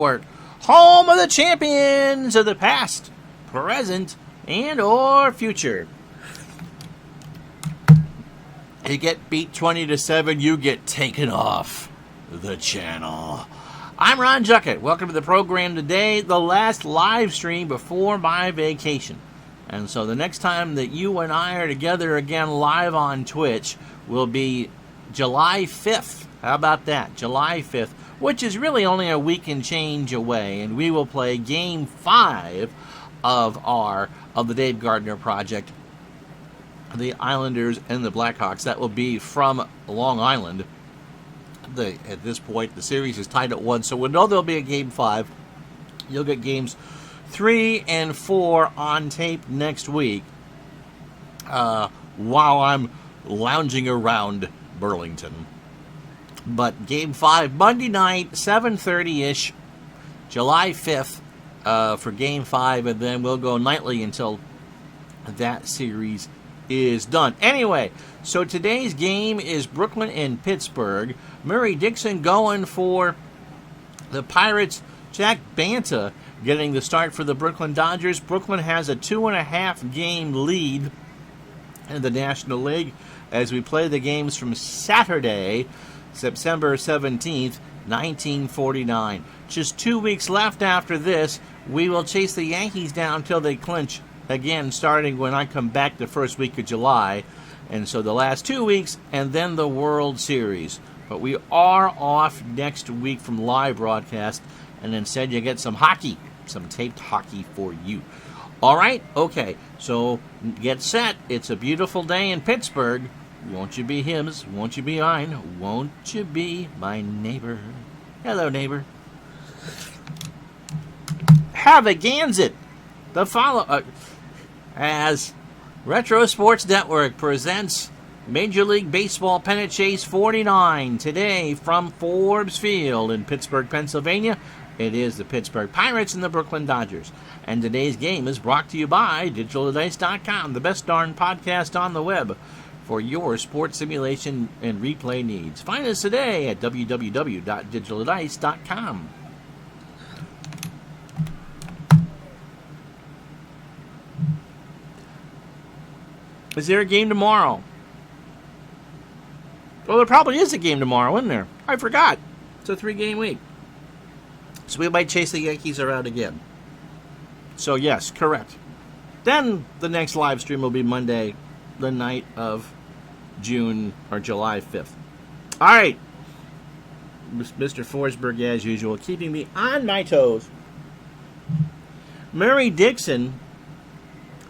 home of the champions of the past, present, and or future. You get beat 20-7, you get taken off the channel. I'm Ron Juckett. Welcome to the program today, the last live stream before my vacation. And so the next time that you and I are together again live on Twitch will be July 5th. How about that? July 5th, which is really only a week and change away. And we will play Game 5 of the Dave Gardner Project, the Islanders and the Blackhawks. That will be from Long Island. At this point, the series is tied at 1, so we'll know there'll be a Game 5. You'll get Games 3 and 4 on tape next week while I'm lounging around Burlington. But Game 5, Monday night, 7:30-ish, July 5th for Game 5, and then we'll go nightly until that series is done. Anyway, so today's game is Brooklyn and Pittsburgh. Murray Dixon going for the Pirates. Jack Banta getting the start for the Brooklyn Dodgers. Brooklyn has a 2.5 game lead in the National League as we play the games from Saturday, September 17th, 1949. Just 2 weeks left after this. We will chase the Yankees down until they clinch again, starting when I come back the first week of July. And so the last 2 weeks, and then the World Series. But we are off next week from live broadcast, and instead you get some hockey, some taped hockey for you. All right? Okay, so get set. It's a beautiful day in Pittsburgh. Won't you be hims? Won't you be mine? Won't you be my neighbor? Hello, neighbor. Have a Gansett. The follow as Retro Sports Network presents Major League Baseball Pennant Chase 49 today from Forbes Field in Pittsburgh, Pennsylvania. It is the Pittsburgh Pirates and the Brooklyn Dodgers. And today's game is brought to you by DigitalDice.com, the best darn podcast on the web for your sports simulation and replay needs. Find us today at www.digitaldice.com. Is there a game tomorrow? Well, there probably is a game tomorrow, isn't there? I forgot. It's a 3-game week. So we might chase the Yankees around again. So yes, correct. Then the next live stream will be Monday, the night of June or July 5th. All right. Mr. Forsberg, as usual, keeping me on my toes. Murray Dixon.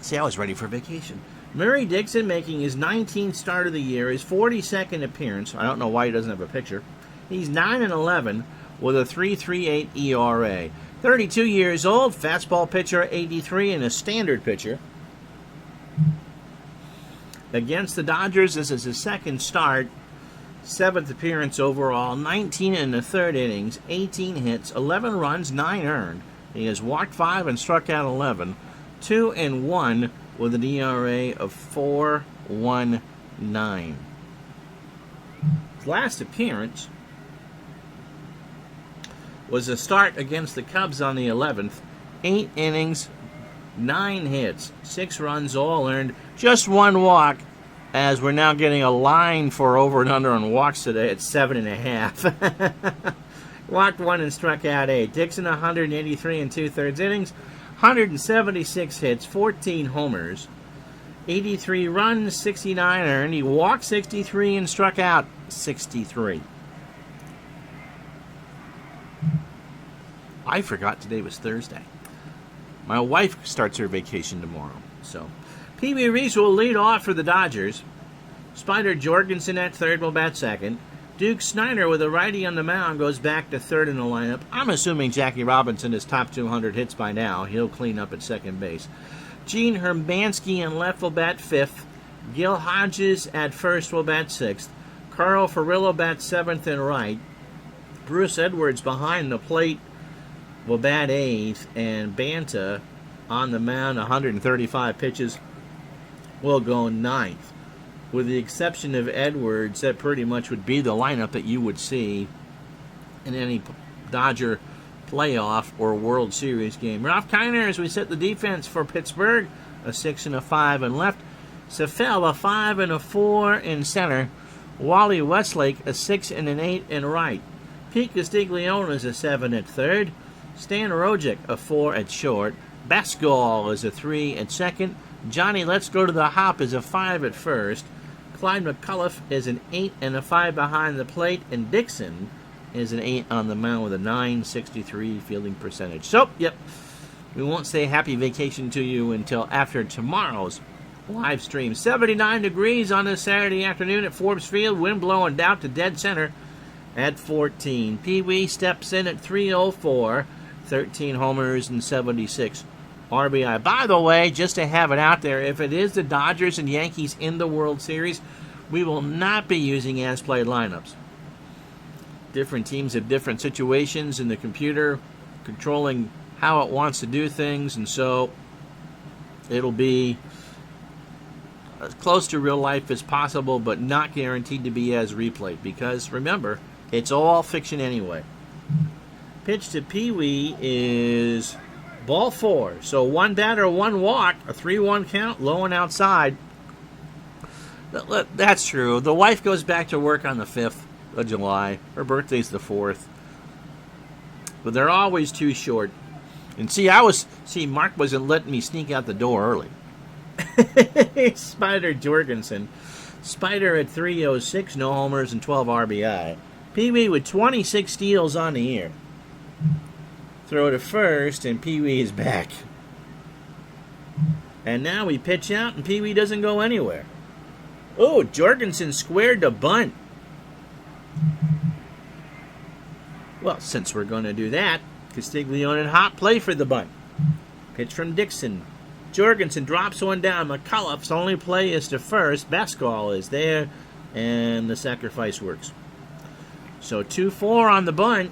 See, I was ready for vacation. Murray Dixon making his 19th start of the year, his 42nd appearance. I don't know why he doesn't have a picture. He's 9-11 with a 3.38 ERA. 32 years old, fastball pitcher, 83, and a standard pitcher. Against the Dodgers, this is his second start, 7th appearance overall, 19 in the third innings, 18 hits, 11 runs, 9 earned. He has walked 5 and struck out 11, 2-1 with an ERA of 4.19. His last appearance was a start against the Cubs on the 11th. 8 innings, 9 hits, 6 runs, all earned, just 1 walk, as we're now getting a line for over and under on walks today at 7.5. Walked 1 and struck out 8. Dixon 183 and 2/3 innings, 176 hits, 14 homers, 83 runs, 69 earned. He walked 63 and struck out 63. I forgot today was Thursday. My wife starts her vacation tomorrow. So, Pee Wee Reese will lead off for the Dodgers. Spider Jorgensen at third will bat second. Duke Snyder with a righty on the mound goes back to third in the lineup. I'm assuming Jackie Robinson is top 200 hits by now. He'll clean up at second base. Gene Hermansky in left will bat fifth. Gil Hodges at first will bat sixth. Carl Furillo bats seventh and right. Bruce Edwards behind the plate will bat eighth. And Banta on the mound, 135 pitches, will go ninth. With the exception of Edwards, that pretty much would be the lineup that you would see in any Dodger playoff or World Series game. Ralph Kiner, as we set the defense for Pittsburgh, a 6 and a 5 in left. Safel, a 5 and a 4 in center. Wally Westlake, a 6 and an 8 in right. Pete Castiglione is a 7 at third. Stan Rojic, a 4 at short. Basgall is a 3 at second. Johnny Let's Go to the Hop is a 5 at first. Clyde McCullough is an 8 and a 5 behind the plate. And Dixon is an 8 on the mound with a .963 fielding percentage. So, yep, we won't say happy vacation to you until after tomorrow's live stream. 79 degrees on this Saturday afternoon at Forbes Field. Wind blowing down to dead center at 14. Pee Wee steps in at 304. 13 homers and 76 RBI. By the way, just to have it out there, if it is the Dodgers and Yankees in the World Series, we will not be using as-played lineups. Different teams have different situations in the computer controlling how it wants to do things, and so it'll be as close to real life as possible, but not guaranteed to be as replayed, because remember, it's all fiction anyway. Pitch to Pee Wee is ball 4. So 1 batter, 1 walk, a 3-1 count, low and outside. That's true. The wife goes back to work on the 5th of July. Her birthday's the 4th. But they're always too short. And Mark wasn't letting me sneak out the door early. Spider Jorgensen. Spider at 306, no homers and 12 RBI. Pee Wee with 26 steals on the year. Throw to first, and Pee Wee is back. And now we pitch out, and Pee Wee doesn't go anywhere. Oh, Jorgensen squared the bunt. Well, since we're going to do that, Castiglione and Hop play for the bunt. Pitch from Dixon. Jorgensen drops one down. McCullough's only play is to first. Basgall is there, and the sacrifice works. So 2-4 on the bunt.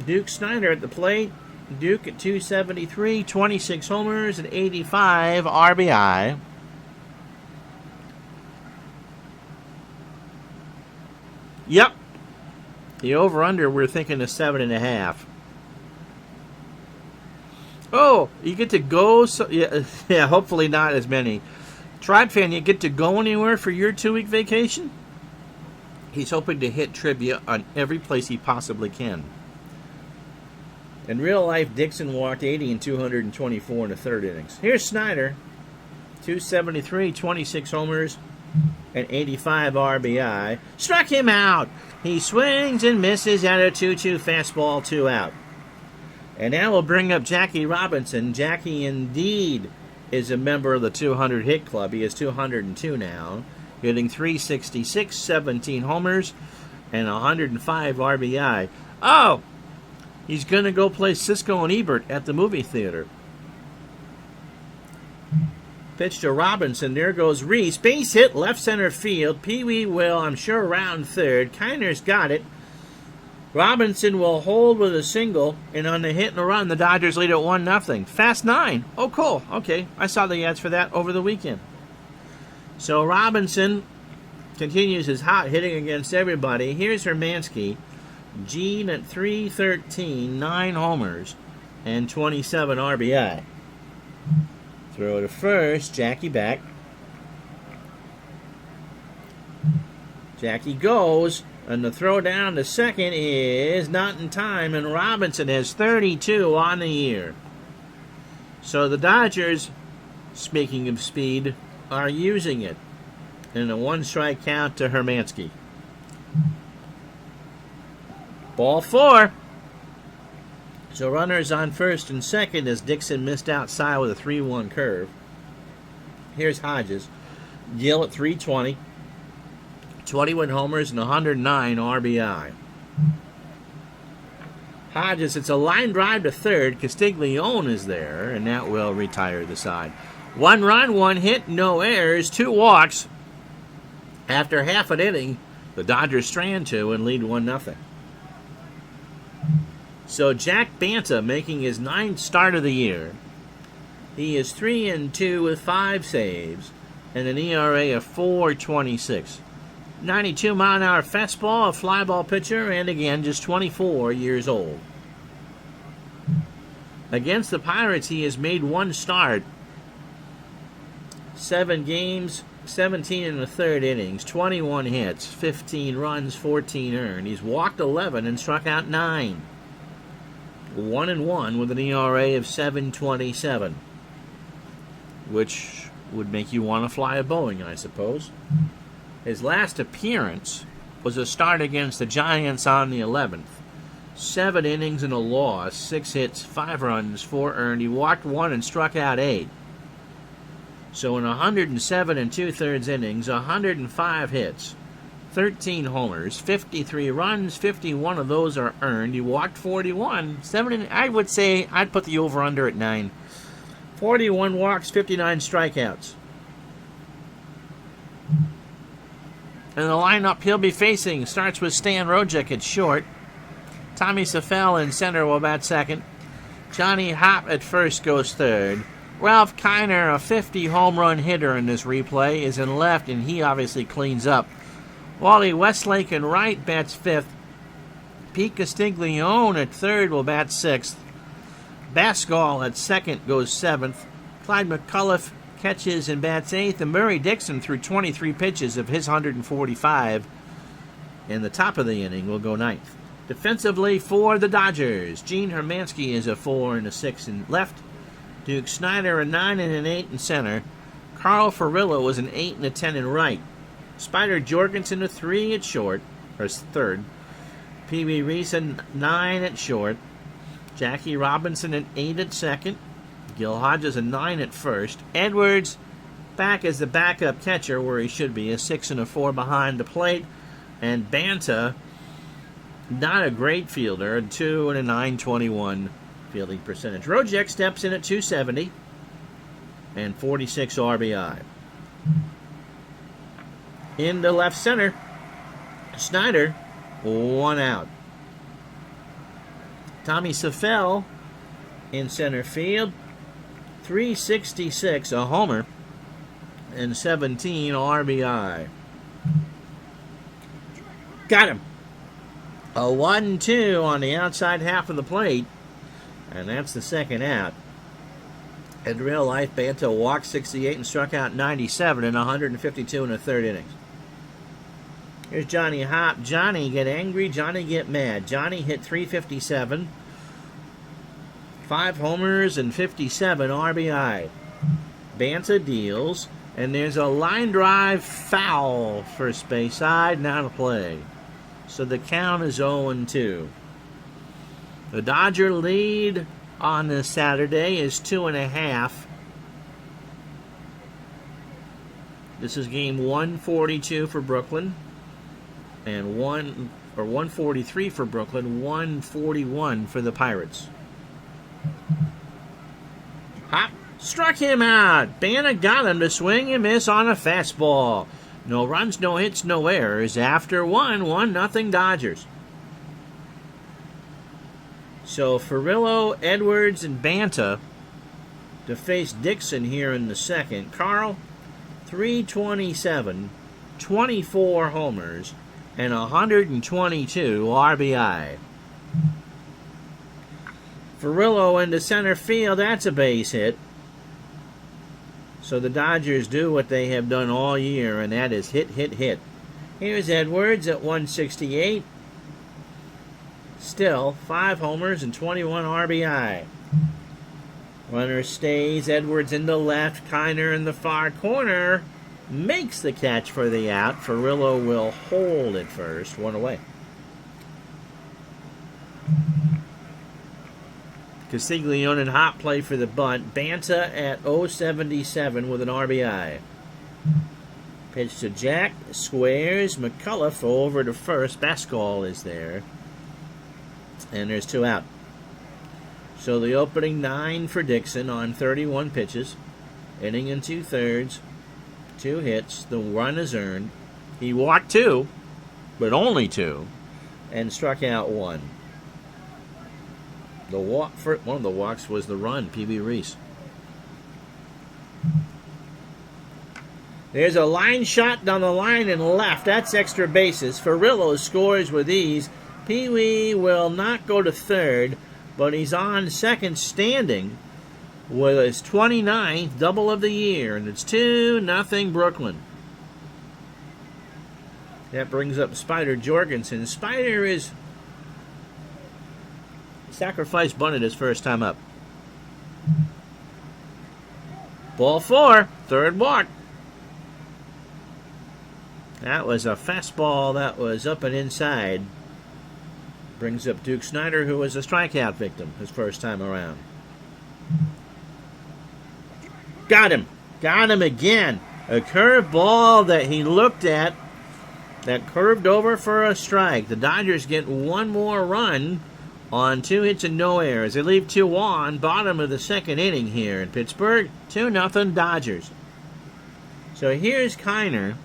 Duke Snyder at the plate. Duke at 273, 26 homers, and 85 RBI. Yep. The over-under, we're thinking of 7.5. Oh, you get to go. Yeah, hopefully not as many. Tribe fan, you get to go anywhere for your 2-week vacation? He's hoping to hit trivia on every place he possibly can. In real life, Dixon walked 80 and 224 in the third innings. Here's Snyder, 273, 26 homers, and 85 RBI. Struck him out. He swings and misses at a 2-2 fastball, 2 out. And now we'll bring up Jackie Robinson. Jackie indeed is a member of the 200 hit club. He is 202 now, hitting .366, 17 homers, and 105 RBI. Oh! He's going to go play Cisco and Ebert at the movie theater. Pitch to Robinson. There goes Reese. Base hit, left center field. Pee Wee will, I'm sure, round third. Kiner's got it. Robinson will hold with a single. And on the hit and a run, the Dodgers lead at 1-0. Fast 9. Oh, cool. Okay. I saw the ads for that over the weekend. So Robinson continues his hot hitting against everybody. Here's Hermansky. Gene at 313, 9 homers, and 27 RBI. Throw to first, Jackie back. Jackie goes, and the throw down to second is not in time, and Robinson has 32 on the year. So the Dodgers, speaking of speed, are using it in a 1-strike count to Hermansky. Ball 4. So runners on first and second as Dixon missed outside with a 3-1 curve. Here's Hodges. Gill at 320. 21 homers and 109 RBI. Hodges, it's a line drive to third. Castiglione is there, and that will retire the side. 1 run, 1 hit, no errors, 2 walks. After half an inning, the Dodgers strand 2 and lead 1-0. So Jack Banta making his 9th start of the year. He is 3-2 with 5 saves and an ERA of 4.26. 92-mile-an-hour fastball, a fly ball pitcher, and again just 24 years old. Against the Pirates, he has made one start. 7 games, 17 in the third innings, 21 hits, 15 runs, 14 earned. He's walked 11 and struck out 9. 1-1 with an ERA of 7.27, which would make you want to fly a Boeing, I suppose. His last appearance was a start against the Giants on the 11th. 7 innings and a loss, 6 hits, 5 runs, 4 earned. He walked 1 and struck out 8. So in 107 2/3 innings, 105 hits, 13 homers, 53 runs, 51 of those are earned. He walked 41. I would say I'd put the over-under at 9. 41 walks, 59 strikeouts. And the lineup he'll be facing starts with Stan Rojek at short. Tommy Safel in center will bat second. Johnny Hopp at first goes third. Ralph Kiner, a 50 home run hitter in this replay, is in left, and he obviously cleans up. Wally Westlake in right bats fifth. Pete Castiglione at third will bat sixth. Basgall at second goes seventh. Clyde McCullough catches and bats eighth, and Murray Dixon threw 23 pitches of his 145 in the top of the inning will go ninth. Defensively for the Dodgers, Gene Hermansky is a 4 and a 6 in left. Duke Snyder a 9 and an 8 in center. Carl Furillo was an 8 and a 10 in right. Spider Jorgensen a 3 at short, or third. Pee Wee Reese a 9 at short. Jackie Robinson an 8 at second. Gil Hodges a 9 at first. Edwards back as the backup catcher where he should be, a 6 and a 4 behind the plate. And Banta, not a great fielder, a 2 and a 9.21 fielding percentage. Rojek steps in at 270 and 46 RBI. In the left center, Snyder, 1 out. Tommy Safel in center field, 366, a homer, and 17 RBI. Got him. A 1-2 on the outside half of the plate, and that's the second out. In real life, Banta walked 68 and struck out 97 in 152 in the third innings. Here's Johnny Hopp. Johnny get angry, Johnny get mad. Johnny hit 357, 5 homers and 57 RBI. Banta deals, and there's a line drive foul first base side, now to play. So the count is 0-2. The Dodger lead on this Saturday is 2.5. This is game 142 for Brooklyn, and 143 for Brooklyn, 141 for the Pirates. Hop struck him out. Banta got him to swing and miss on a fastball. No runs, no hits, no errors. After 1-0 Dodgers. So Furillo, Edwards, and Banta to face Dixon here in the second. Carl, 327, 24 homers, and 122 RBI. Furillo into center field, that's a base hit. So the Dodgers do what they have done all year, and that is hit, hit, hit. Here's Edwards at 168. Still, 5 homers and 21 RBI. Runner stays, Edwards in the left, Kiner in the far corner. Makes the catch for the out. Furillo will hold at first, 1 away. Castiglione and Hopp play for the bunt. Banta at 0.77 with an RBI. Pitch to Jack, squares, McCullough over to first. Basgall is there. And there's 2 out. So the opening 9 for Dixon on 31 pitches. Inning and 2/3. 2 hits. The run is earned. He walked 2, but only 2, and struck out 1. One of the walks was the run, Pee Wee Reese. There's a line shot down the line and left. That's extra bases. Furillo scores with ease. Pee Wee will not go to third. but he's on second standing with his 29th double of the year, and it's 2-0 Brooklyn. That brings up Spider Jorgensen. Spider is sacrifice bunted his first time up. Ball 4, third walk. That was a fastball that was up and inside. Brings up Duke Snyder, who was a strikeout victim his first time around. Got him. Got him again. A curved ball that he looked at that curved over for a strike. The Dodgers get one more run on 2 hits and no errors. They leave 2 on, bottom of the second inning here in Pittsburgh. 2-0 Dodgers. So here's Kiner.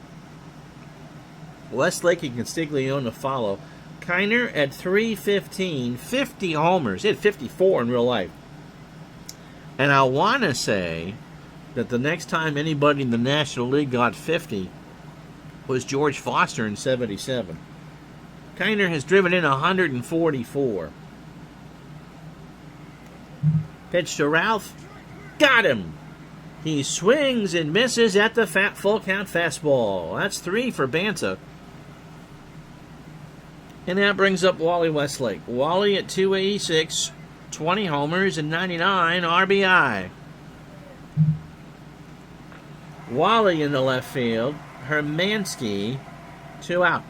Westlake and Castiglione follow. Kiner at 315, 50 homers. He had 54 in real life. And I want to say that the next time anybody in the National League got 50 was George Foster in 77. Kiner has driven in 144. Pitch to Ralph. Got him. He swings and misses at the full count fastball. That's 3 for Banta. And that brings up Wally Westlake. Wally at 286, 20 homers and 99 RBI. Wally in the left field. Hermansky, 2 out.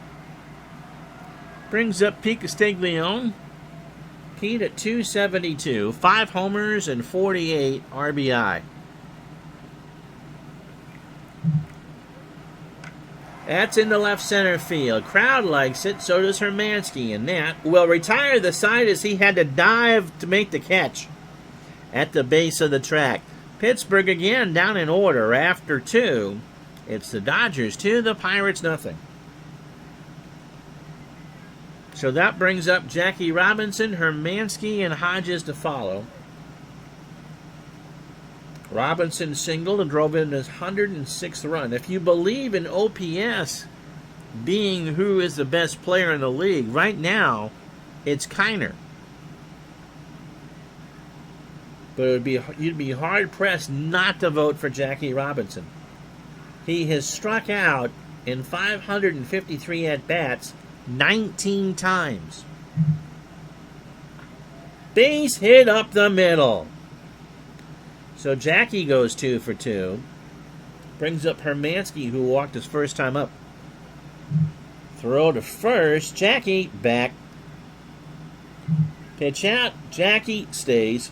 Brings up Pete Castiglione. Pete at 272, 5 homers and 48 RBI. That's in the left center field. Crowd likes it, so does Hermansky, and that will retire the side as he had to dive to make the catch at the base of the track. Pittsburgh again down in order after 2. It's the Dodgers 2, the Pirates nothing. So that brings up Jackie Robinson, Hermansky, and Hodges to follow. Robinson singled and drove in his 106th run. If you believe in OPS being who is the best player in the league, right now it's Kiner. But you'd be hard-pressed not to vote for Jackie Robinson. He has struck out in 553 at-bats 19 times. Base hit up the middle. So Jackie goes 2 for 2. Brings up Hermansky, who walked his first time up. Throw to first. Jackie back. Pitch out. Jackie stays.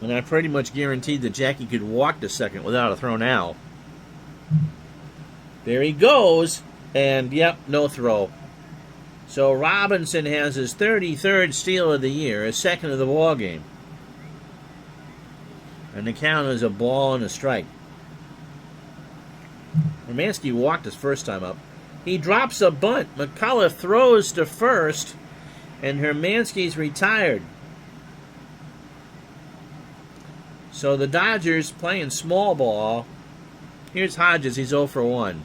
And I pretty much guaranteed that Jackie could walk to second without a throw now. There he goes. And, yep, no throw. So Robinson has his 33rd steal of the year, his second of the ball game. And the count is a ball and a strike. Hermansky walked his first time up. He drops a bunt. McCullough throws to first, and Hermansky's retired. So the Dodgers playing small ball. Here's Hodges. He's 0 for 1.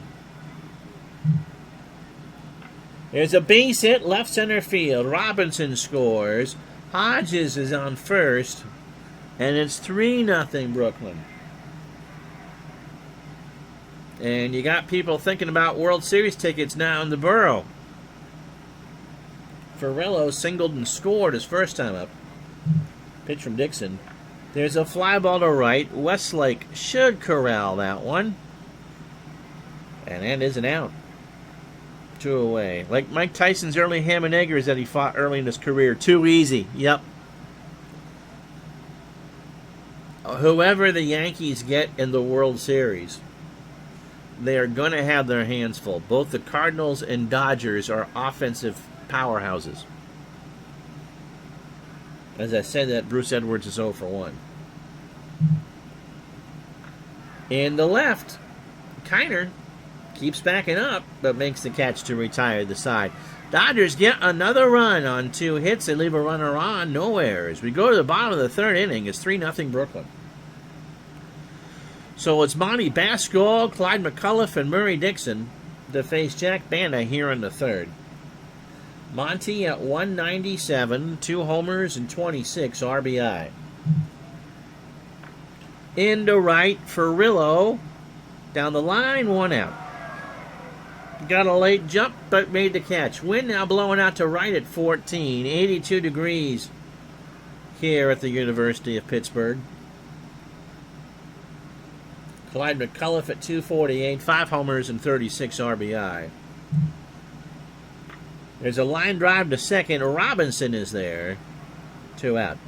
There's a base hit left center field. Robinson scores. Hodges is on first. And it's 3-0 Brooklyn. And you got people thinking about World Series tickets now in the borough. Ferrello singled and scored his first time up. Pitch from Dixon. There's a fly ball to right. Westlake should corral that one. And that is an out. 2 away. Like Mike Tyson's early ham and eggers that he fought early in his career. Too easy. Yep. Whoever the Yankees get in the World Series, they are going to have their hands full. Both the Cardinals and Dodgers are offensive powerhouses. As I said, that Bruce Edwards is 0 for 1. In the left, Kiner keeps backing up, but makes the catch to retire the side. Dodgers get another run on 2 hits. They leave a runner on, no errors. We go to the bottom of the third inning. It's 3-0 Brooklyn. So it's Monty Bascall, Clyde McCullough, and Murray Dixon to face Jack Banda here in the third. Monty at 197, 2 homers and 26 RBI. Into right for Rillo. Down the line, 1 out. Got a late jump, but made the catch. Wind now blowing out to right at 14. 82 degrees here at the University of Pittsburgh. Clyde McCullough at 248, 5 homers and 36 RBI. There's a line drive to second. Robinson is there. 2 out.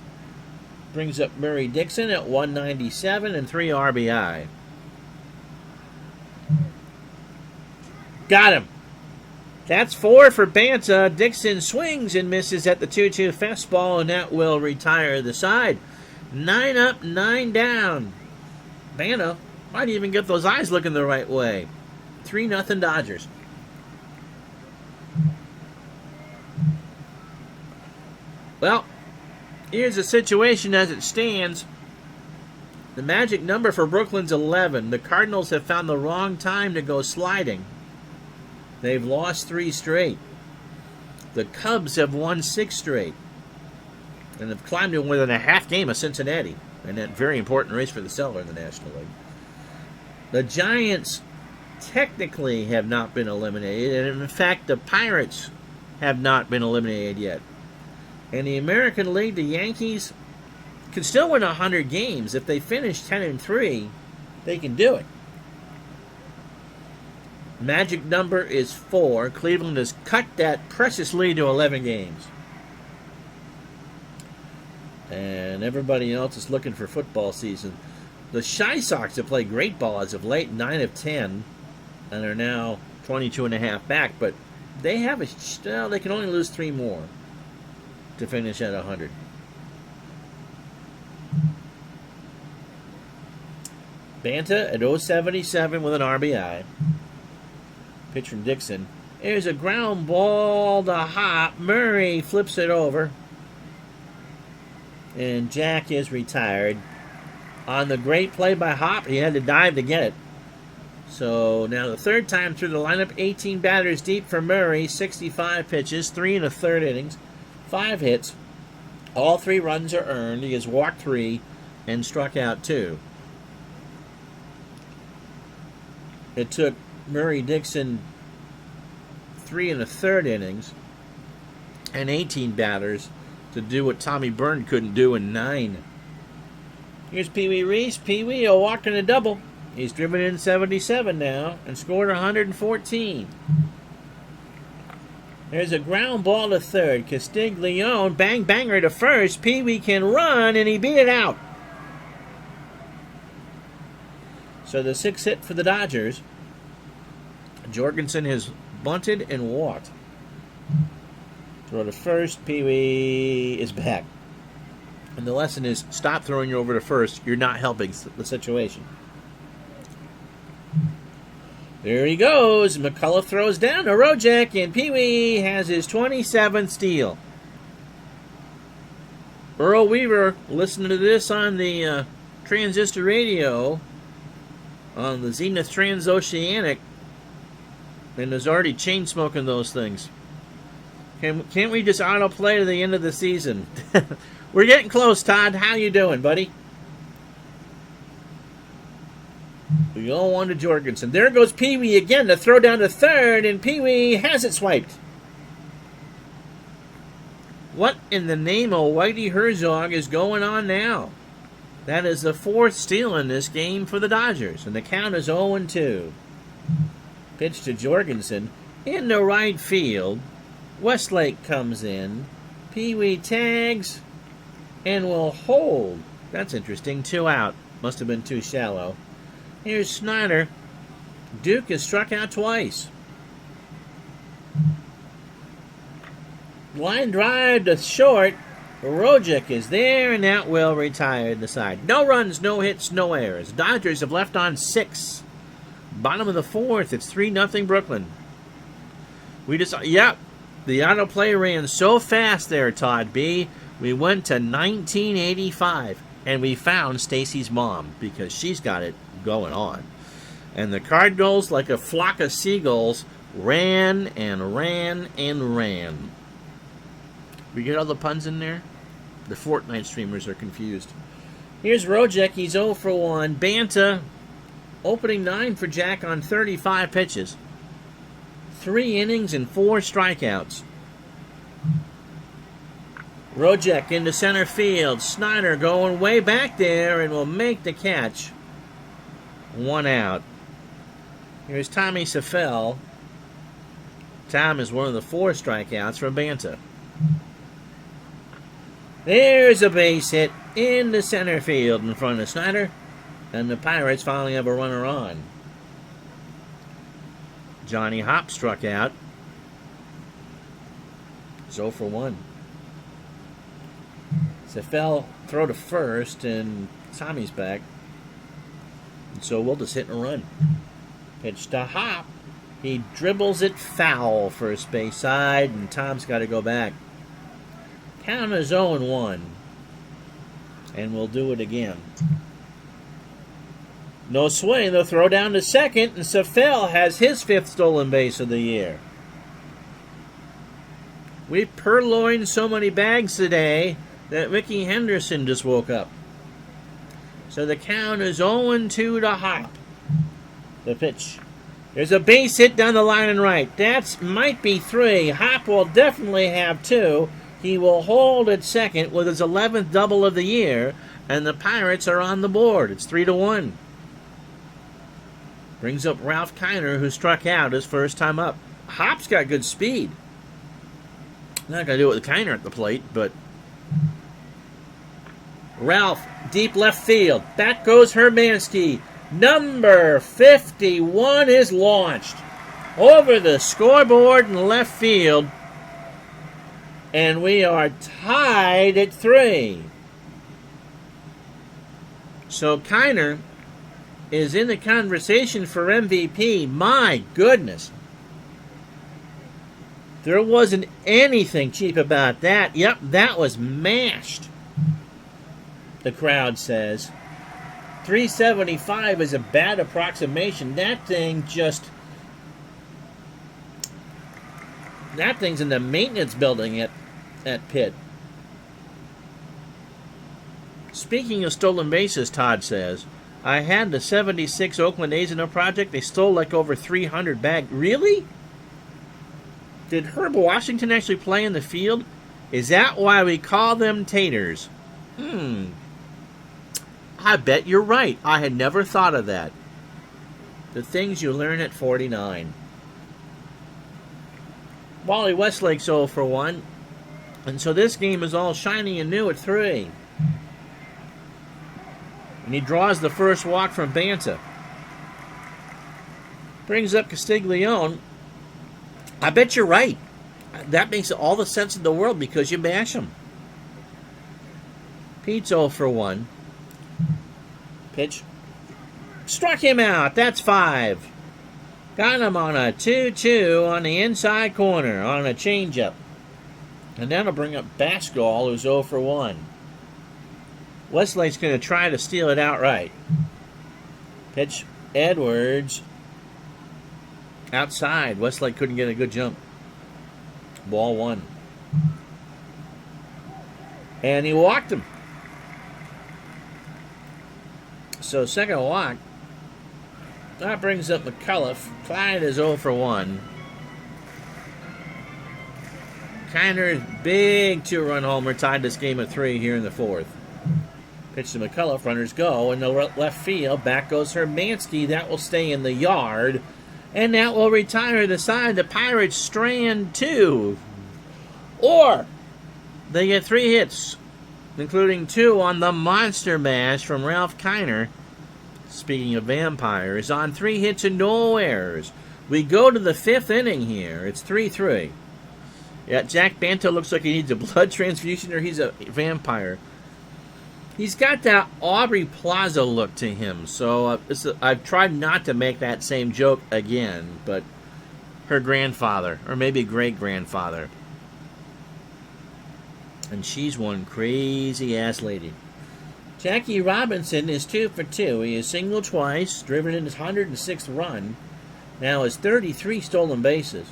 Brings up Murray Dixon at 197 and 3 RBI. Got him. That's 4 for Banta. Dixon swings and misses at the 2-2 fastball, and that will retire the side. 9 up, 9 down. Banta might even get those eyes looking the right way. 3-0 Dodgers. Well, here's the situation as it stands. The magic number for Brooklyn's 11. The Cardinals have found the wrong time to go sliding. They've lost 3 straight. The Cubs have won 6 straight. And have climbed to within a half game of Cincinnati. And that very important race for the cellar in the National League. The Giants technically have not been eliminated. And in fact, the Pirates have not been eliminated yet. In the American League, the Yankees can still win 100 games. If they finish 10-3, they can do it. Magic number is 4. Cleveland has cut that precious lead to 11 games. And everybody else is looking for football season. The Shy Sox have played great ball as of late, 9 of 10, and are now 22.5 back. But they have they can only lose 3 more to finish at 100. Banta at 077 with an RBI. Pitch from Dixon. There's a ground ball to Hop. Murray flips it over. And Jack is retired. On the great play by Hop, he had to dive to get it. So now the third time through the lineup, 18 batters deep for Murray, 65 pitches, 3 1/3 innings, 5 hits. All 3 runs are earned. He has walked 3 and struck out 2. It took Murray Dixon 3 1/3 innings and 18 batters to do what Tommy Byrne couldn't do in 9. Here's Pee Wee Reese. Pee Wee a walk and a double. He's driven in 77 now and scored 114. There's a ground ball to third. Castiglione, bang banger to first. Pee Wee can run, and he beat it out. So the 6th hit for the Dodgers. Jorgensen has bunted and walked. Throw to first. Pee Wee is back. And the lesson is stop throwing you over to first. You're not helping the situation. There he goes. McCullough throws down to Rojek, and Pee Wee has his 27th steal. Earl Weaver listening to this on the transistor radio on the Zenith Transoceanic, and is already chain smoking those things. Can't we just autoplay to the end of the season? We're getting close, Todd. How you doing, buddy? We go 1 to Jorgensen. There goes Pee Wee again to throw down to third, and Pee Wee has it swiped. What in the name of Whitey Herzog is going on now? That is the 4th steal in this game for the Dodgers, and the count is 0-2. Pitch to Jorgensen in the right field. Westlake comes in. Pee Wee tags and will hold. That's interesting. 2 out. Must have been too shallow. Here's Snyder. Duke is struck out twice. Line drive to short. Rojek is there, and that will retire the side. No runs, no hits, no errors. Dodgers have left on 6. Bottom of the 4th. It's 3-0 Brooklyn. The autoplay ran so fast there, Todd B. We went to 1985, and we found Stacy's mom, because she's got it going on. And the Cardinals, like a flock of seagulls, ran and ran and ran. We get all the puns in there? The Fortnite streamers are confused. Here's Rojek. He's 0 for 1. Banta, opening 9 for Jack on 35 pitches. 3 innings and 4 strikeouts. Rojek into center field. Snyder going way back there and will make the catch. 1 out. Here's Tommy Safel. Tom is one of the 4 strikeouts from Banta. There's a base hit in the center field in front of Snyder. And the Pirates finally have a runner on. Johnny Hop struck out. 0 for 1. Safel throw to first, and Tommy's back. And so we'll just hit and run. Pitch to Hop. He dribbles it foul first base side, and Tom's got to go back. Count is 0-1. And we'll do it again. No swing. They'll throw down to second, and Safel has his 5th stolen base of the year. We've purloined so many bags today that Ricky Henderson just woke up. So the count is 0-2 to Hop. The pitch. There's a base hit down the line and right. That might be 3. Hop will definitely have 2. He will hold at second with his 11th double of the year, and the Pirates are on the board. It's 3-1. Brings up Ralph Kiner, who struck out his first time up. Hop's got good speed. Not going to do it with Kiner at the plate, but Ralph, deep left field. Back goes Hermansky. Number 51 is launched over the scoreboard in left field. And we are tied at 3. So Kiner is in the conversation for MVP. My goodness. There wasn't anything cheap about that. Yep, that was mashed, the crowd says. 375 is a bad approximation. That thing's in the maintenance building at Pitt. Speaking of stolen bases, Todd says, I had the 76 Oakland A's in a project. They stole like over 300 bags. Really? Did Herb Washington actually play in the field? Is that why we call them taters? I bet you're right. I had never thought of that. The things you learn at 49. Wally Westlake's 0 for 1. And so this game is all shiny and new at 3. And he draws the first walk from Banta. Brings up Castiglione. I bet you're right. That makes all the sense in the world because you mash him. Pete's 0 for 1. Pitch. Struck him out. That's 5. Got him on a 2-2 on the inside corner on a changeup. And that'll bring up Bascall, who's 0 for 1. Westlake's going to try to steal it outright. Pitch. Edwards. Outside. Westlake couldn't get a good jump. Ball 1. And he walked him. So second walk. That brings up McCullough. Clyde is 0 for 1. Kiner's big 2-run homer tied this game at 3 here in the 4th. Pitch to McCullough. Runners go in the left field. Back goes Hermansky. That will stay in the yard. And that will retire the side. The Pirates strand 2. Or they get 3 hits, including 2 on the monster mash from Ralph Kiner. Speaking of vampires, on 3 hits and no errors. We go to the 5th inning here. It's 3-3. Yeah, Jack Banta looks like he needs a blood transfusion or he's a vampire. He's got that Aubrey Plaza look to him, so I've tried not to make that same joke again, but her grandfather, or maybe great-grandfather. And she's one crazy-ass lady. Jackie Robinson is 2 for 2. He has singled twice, driven in his 106th run, now has 33 stolen bases,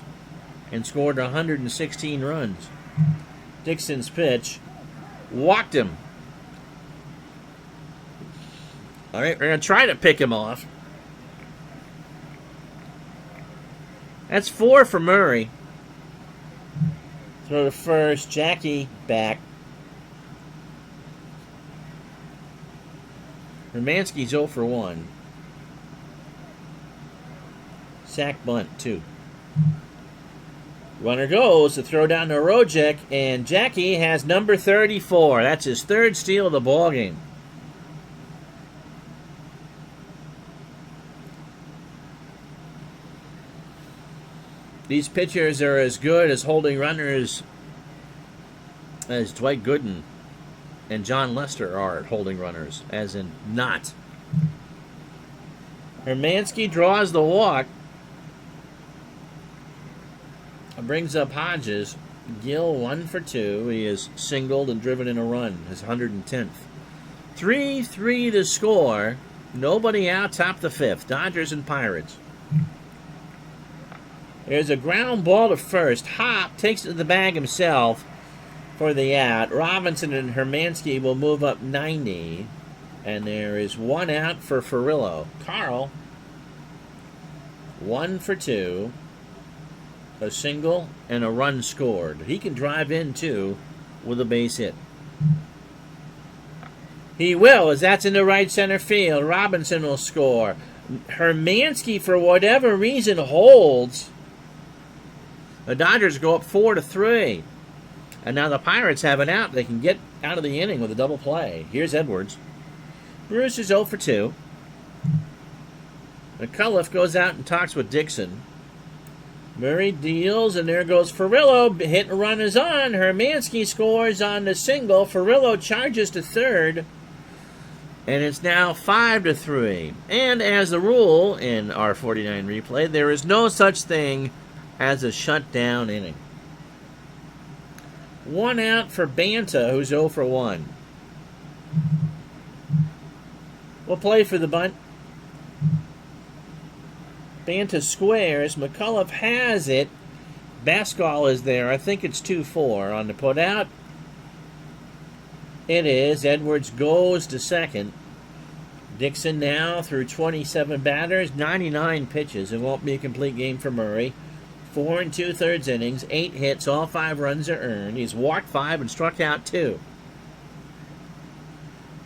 and scored 116 runs. Dixon's pitch. Walked him. All right, we're going to try to pick him off. That's 4 for Murray. Throw to first. Jackie back. Hermansky's 0 for 1. Sack bunt, 2. Runner goes to throw down to Rojek, and Jackie has number 34. That's his 3rd steal of the ballgame. These pitchers are as good as holding runners as Dwight Gooden and John Lester are at holding runners, as in not. Hermansky draws the walk. Brings up Hodges. Gill 1 for 2. He is singled and driven in a run. His 110th. 3-3 to score. Nobody out, top the 5th. Dodgers and Pirates. There's a ground ball to first. Hop takes it to the bag himself for the out. Robinson and Hermansky will move up 90. And there is 1 out for Furillo. Carl, 1 for 2. A single and a run scored. He can drive in, too, with a base hit. He will, as that's in the right center field. Robinson will score. Hermansky, for whatever reason, holds. The Dodgers go up 4-3. And now the Pirates have an out. They can get out of the inning with a double play. Here's Edwards. Bruce is 0 for 2. McCullough goes out and talks with Dixon. Murray deals, and there goes Furillo. Hit and run is on. Hermansky scores on the single. Furillo charges to third. And it's now 5-3. And as the rule in our 49 replay, there is no such thing as a shutdown inning. 1 out for Banta, who's 0 for 1. We'll play for the bunt. Banta squares. McCullough has it. Bascall is there. I think it's 2-4 on the putout. It is. Edwards goes to second. Dixon now through 27 batters, 99 pitches. It won't be a complete game for Murray. 4 2/3 innings, 8 hits, all 5 runs are earned. He's walked 5 and struck out 2.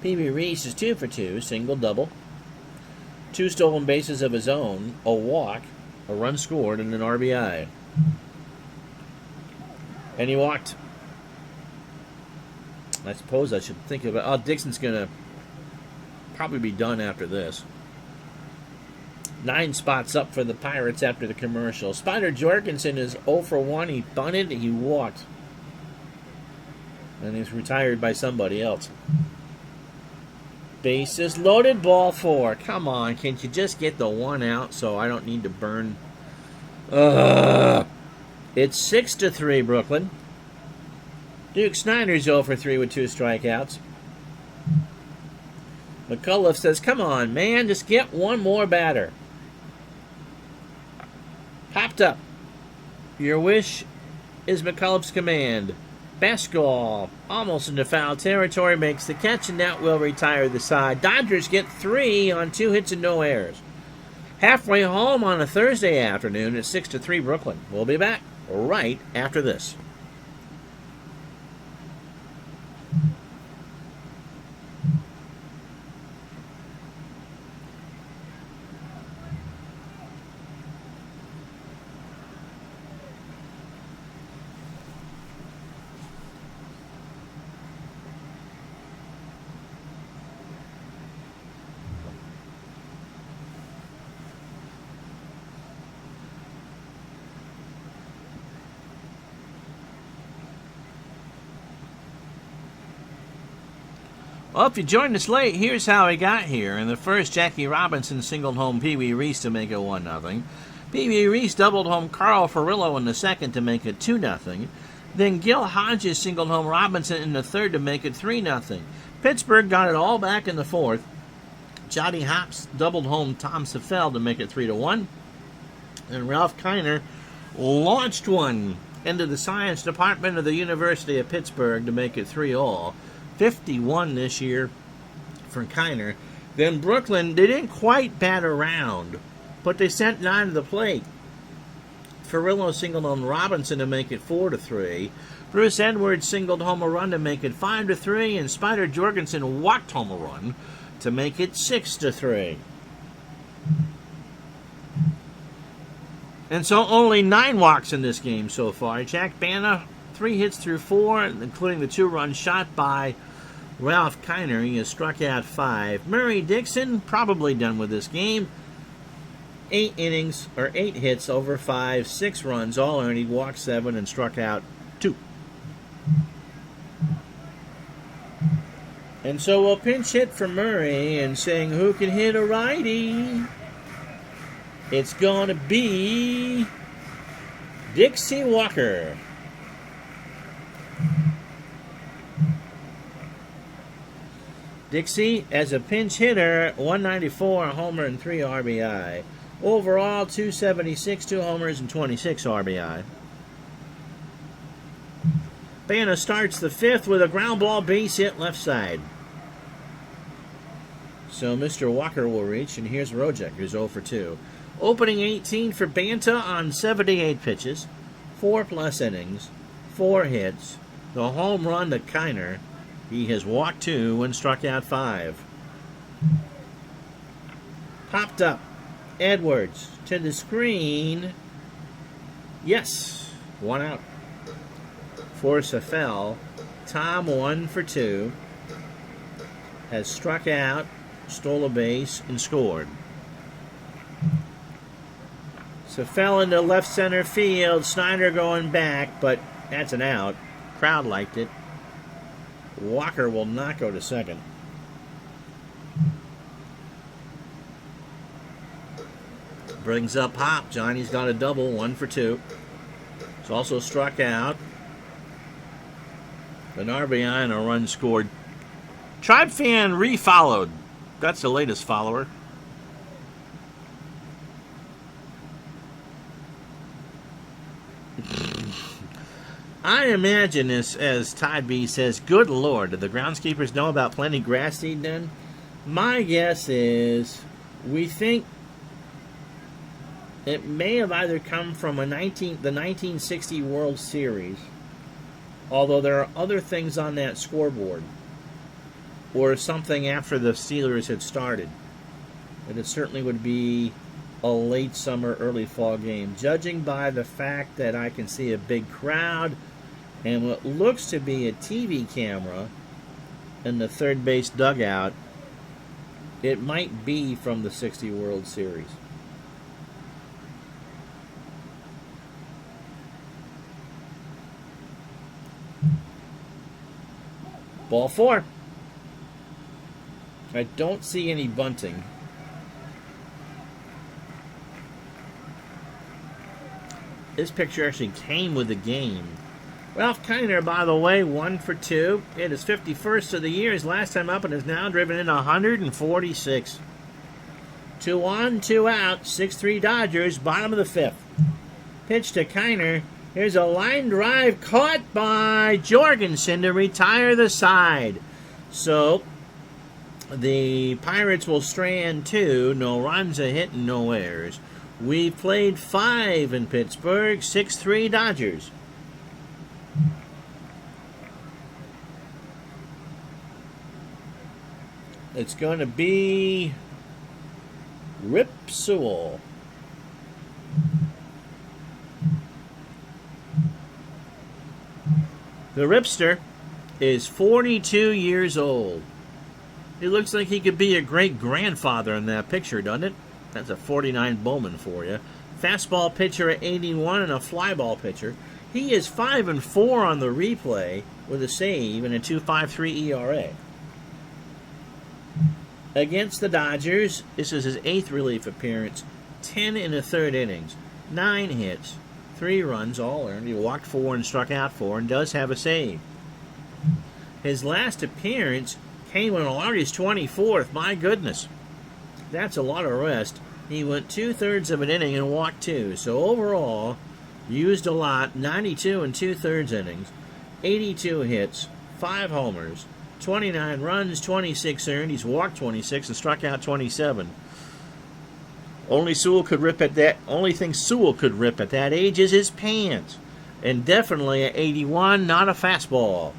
Pee-wee Reese is 2 for 2, single, double. 2 stolen bases of his own, a walk, a run scored, and an RBI. And he walked. I suppose I should think about... Oh, Dixon's going to probably be done after this. 9 spots up for the Pirates after the commercial. Spider Jorgensen is 0 for 1. He bunted, he walked. And he's retired by somebody else. Bases loaded, ball 4. Come on, can't you just get the 1 out so I don't need to burn? It's 6-3, Brooklyn. Duke Snider's 0 for 3 with 2 strikeouts. McCullough says, come on, man, just get 1 more batter. Popped up. Your wish is McCullough's command. Bascall, almost into foul territory, makes the catch, and that will retire the side. Dodgers get 3 on 2 hits and no errors. Halfway home on a Thursday afternoon at 6-3 Brooklyn. We'll be back right after this. Well, if you joined us late, here's how he got here. In the first, Jackie Robinson singled home Pee-wee Reese to make it 1-0. Pee-wee Reese doubled home Carl Furillo in the second to make it 2-0. Then Gil Hodges singled home Robinson in the third to make it 3-0. Pittsburgh got it all back in the fourth. Johnny Hops doubled home Tom Seffel to make it 3-1. And Ralph Kiner launched one into the science department of the University of Pittsburgh to make it 3-all. 51 this year for Kiner. Then Brooklyn, they didn't quite bat around, but they sent 9 to the plate. Ferrillo singled on Robinson to make it 4-3. Bruce Edwards singled home a run to make it 5-3, and Spider Jorgensen walked home a run to make it 6-3. And so only 9 walks in this game so far. Jack Bana, 3 hits through 4, including the 2-run shot by Ralph Kiner. He has struck out 5. Murray Dixon, probably done with this game. 8 innings, or 8 hits over 5, 6 runs, all earned. He walked 7 and struck out 2. And so we'll pinch hit for Murray and saying who can hit a righty. It's going to be Dixie Walker. Dixie, as a pinch hitter, 194, a homer, and 3 RBI. Overall, 276, 2 homers, and 26 RBI. Bana starts the 5th with a ground ball base hit left side. So Mr. Walker will reach, and here's Rojek, who's 0 for 2. Opening 18 for Banta on 78 pitches, 4+ innings, 4 hits, the home run to Kiner. He has walked 2 and struck out 5. Popped up. Edwards to the screen. Yes, 1 out. Force a fell. Tom 1 for 2. Has struck out, stole a base, and scored. So fell into left center field. Snyder going back, but that's an out. Crowd liked it. Walker will not go to second. Brings up Hop. Johnny's got a double, 1 for 2. He's also struck out. An RBI and a run scored. Tribe fan refollowed. That's the latest follower. I imagine this, as Todd B says, good Lord, do the groundskeepers know about plenty grass seed done? My guess is we think it may have either come from the 1960 World Series, although there are other things on that scoreboard, or something after the Steelers had started. And it certainly would be a late summer, early fall game. Judging by the fact that I can see a big crowd and what looks to be a TV camera in the third base dugout, it might be from the 60 World Series. Ball 4. I don't see any bunting. This picture actually came with the game. Ralph Kiner, by the way, 1 for 2. It is 51st of the year. His last time up and has now driven in 146. 2 on, 2 out. 6-3 Dodgers, bottom of the 5th. Pitch to Kiner. Here's a line drive caught by Jorgensen to retire the side. So the Pirates will strand 2. No runs, a hit, and no errors. We've played 5 in Pittsburgh. 6-3 Dodgers. It's going to be Rip Sewell. The Ripster is 42 years old. He looks like he could be a great-grandfather in that picture, doesn't it? That's a 49 Bowman for you. Fastball pitcher at 81 and a flyball pitcher. He is 5-4 on the replay with a save and a 2.53 ERA. Against the Dodgers, this is his 8th relief appearance. 10 in the 3rd innings. 9 hits. 3 runs, all earned. He walked 4 and struck out 4 and does have a save. His last appearance came on August 24th. My goodness. That's a lot of rest. He went 2/3 of an inning and walked 2. So overall, Used a lot, 92 and 2/3 innings, 82 hits, 5 homers, 29 runs, 26 earned. He's walked 26 and struck out 27. Only thing Sewell could rip at that age is his pants. And definitely at 81, not a fastball.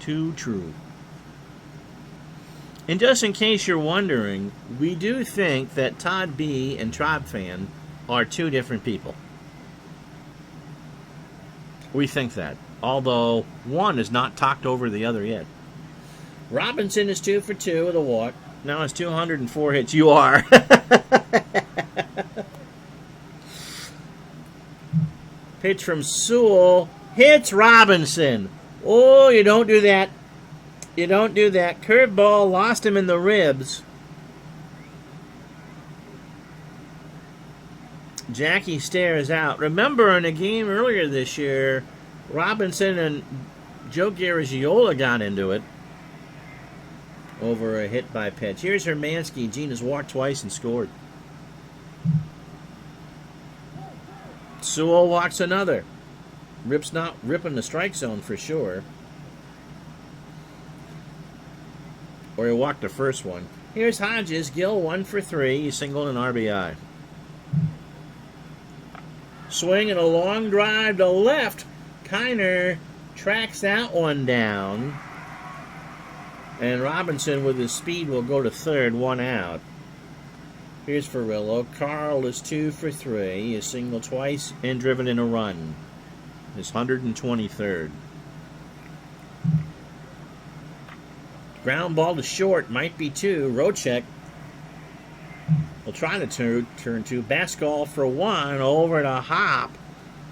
Too true. And just in case you're wondering, we do think that Todd B. and Trop Fan are two different people. We think that, although one is not talked over the other yet. Robinson is 2 for 2 with a walk. Now it's 204 hits. You are. Pitch from Sewell. Hits Robinson. Oh, you don't do that. You don't do that. Curveball lost him in the ribs. Jackie stares out. Remember in a game earlier this year, Robinson and Joe Garagiola got into it over a hit by pitch. Here's Hermansky. Gene has walked twice and scored. Sewell walks another. Rip's not ripping the strike zone for sure. Or he walked the first one. Here's Hodges. Gill 1 for 3. He singled an RBI. Swing and a long drive to left. Kiner tracks that one down. And Robinson with his speed will go to third, 1 out. Here's Ferrillo. Carl is 2 for 3. He has singled twice and driven in a run. His 123rd. Ground ball to short. Might be 2. Rochek will try to turn 2. Bascall for 1 over to Hop.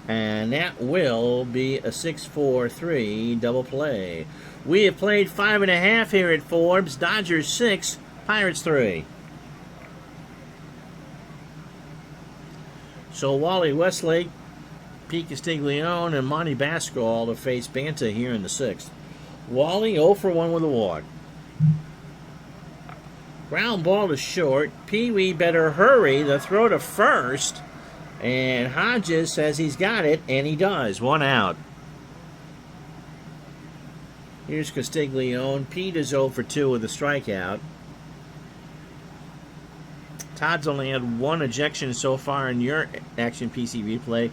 And that will be a 6-4-3 double play. We have played 5.5 here at Forbes. Dodgers 6, Pirates 3. So Wally Westlake, Pete Castiglione, and Monty Bascall to face Banta here in the 6th. Wally 0 for 1 with a walk. Ground ball to short. Pee Wee better hurry. The throw to first. And Hodges says he's got it, and he does. 1 out. Here's Castiglione. Pete is 0 for 2 with a strikeout. Todd's only had 1 ejection so far in your Action PC replay.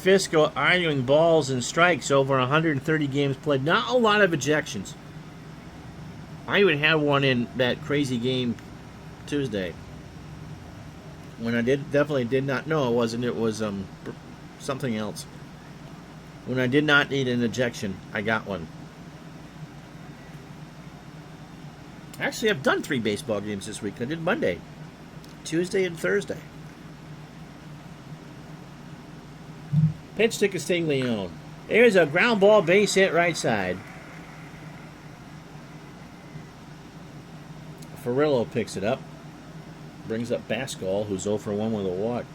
Fisco arguing balls and strikes over 130 games played. Not a lot of ejections. I even had one in that crazy game Tuesday. When I definitely did not know it wasn't. It was something else. When I did not need an ejection, I got one. Actually, I've done 3 baseball games this week. I did Monday, Tuesday, and Thursday. Pitch to Castiglione. There's a ground ball base hit right side. Ferrillo picks it up. Brings up Bascall, who's 0 for 1 with a walk.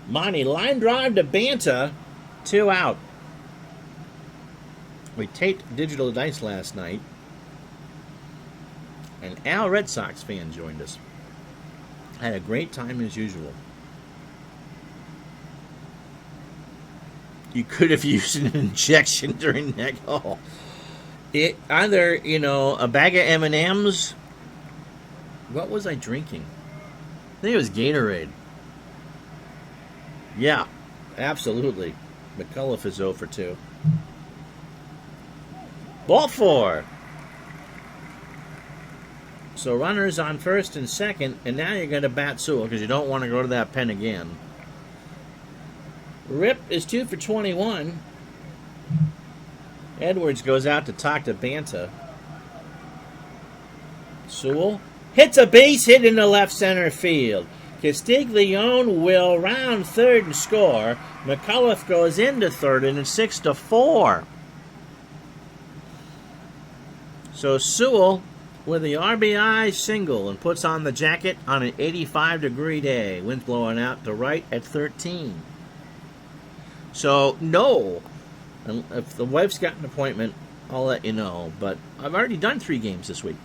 Monty, line drive to Banta. 2 out. We taped Digital Dice last night. And Al Red Sox fan joined us. Had a great time as usual. You could have used an injection during that call. Either, a bag of M&Ms. What was I drinking? I think it was Gatorade. Yeah, absolutely. McCullough is 0 for 2. Ball 4. So runners on first and second, and now you're going to bat Sewell because you don't want to go to that pen again. Rip is 2 for 21. Edwards goes out to talk to Banta. Sewell hits a base hit in the left center field. Castiglione will round third and score. McCullough goes into third, and it's 6-4. So Sewell with the RBI single and puts on the jacket on an 85-degree day. Wind's blowing out to right at 13. So, no. If the wife's got an appointment, I'll let you know. But I've already done 3 games this week.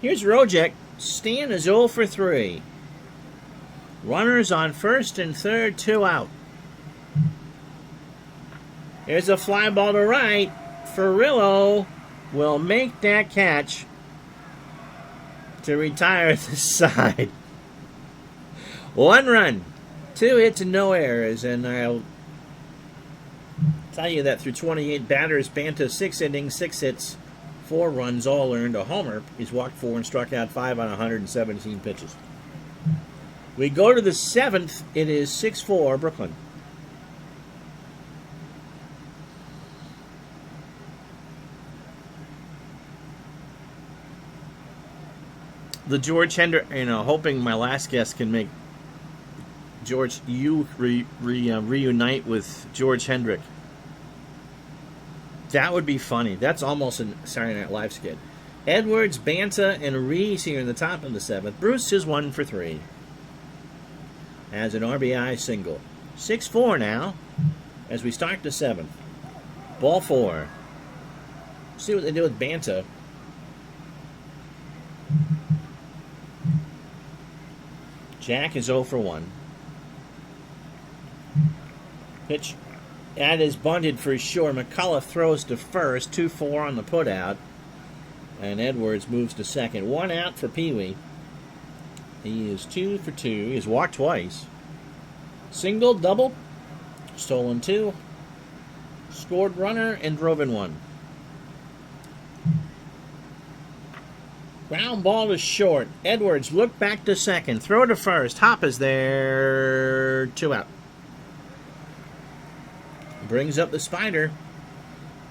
Here's Rojek. Stan is 0 for 3. Runners on first and third, 2 out. There's a fly ball to right. Ferrillo will make that catch to retire the side. 1 run, 2 hits and no errors, and I'll tell you that through 28 batters, Banta 6 innings, 6 hits, 4 runs, all earned a homer. He's walked 4 and struck out 5 on 117 pitches. We go to the 7th. It is 6-4 Brooklyn. The George Hendrick, hoping my last guest can make George reunite with George Hendrick. That would be funny. That's almost a Saturday Night Live skit. Edwards, Banta, and Reese here in the top of the 7th. Bruce is 1 for 3. As an RBI single. 6-4 now as we start the 7th. Ball 4. See what they do with Banta. Jack is 0 for 1. Pitch. That is bunted for sure. McCullough throws to first. 2-4 on the putout. And Edwards moves to second. 1 out for Pee Wee. He is 2 for 2. He has walked twice. Single, double. Stolen 2. Scored runner and drove in 1. Ground ball is short. Edwards look back to second. Throw to first. Hop is there. 2 out. Brings up the spider.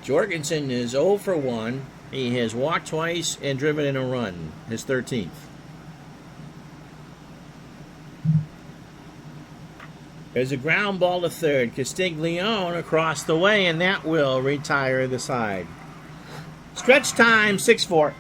Jorgensen is 0 for 1. He has walked twice and driven in a run. His 13th. There's a ground ball to third. Castiglione across the way, and that will retire the side. Stretch time, 6-4.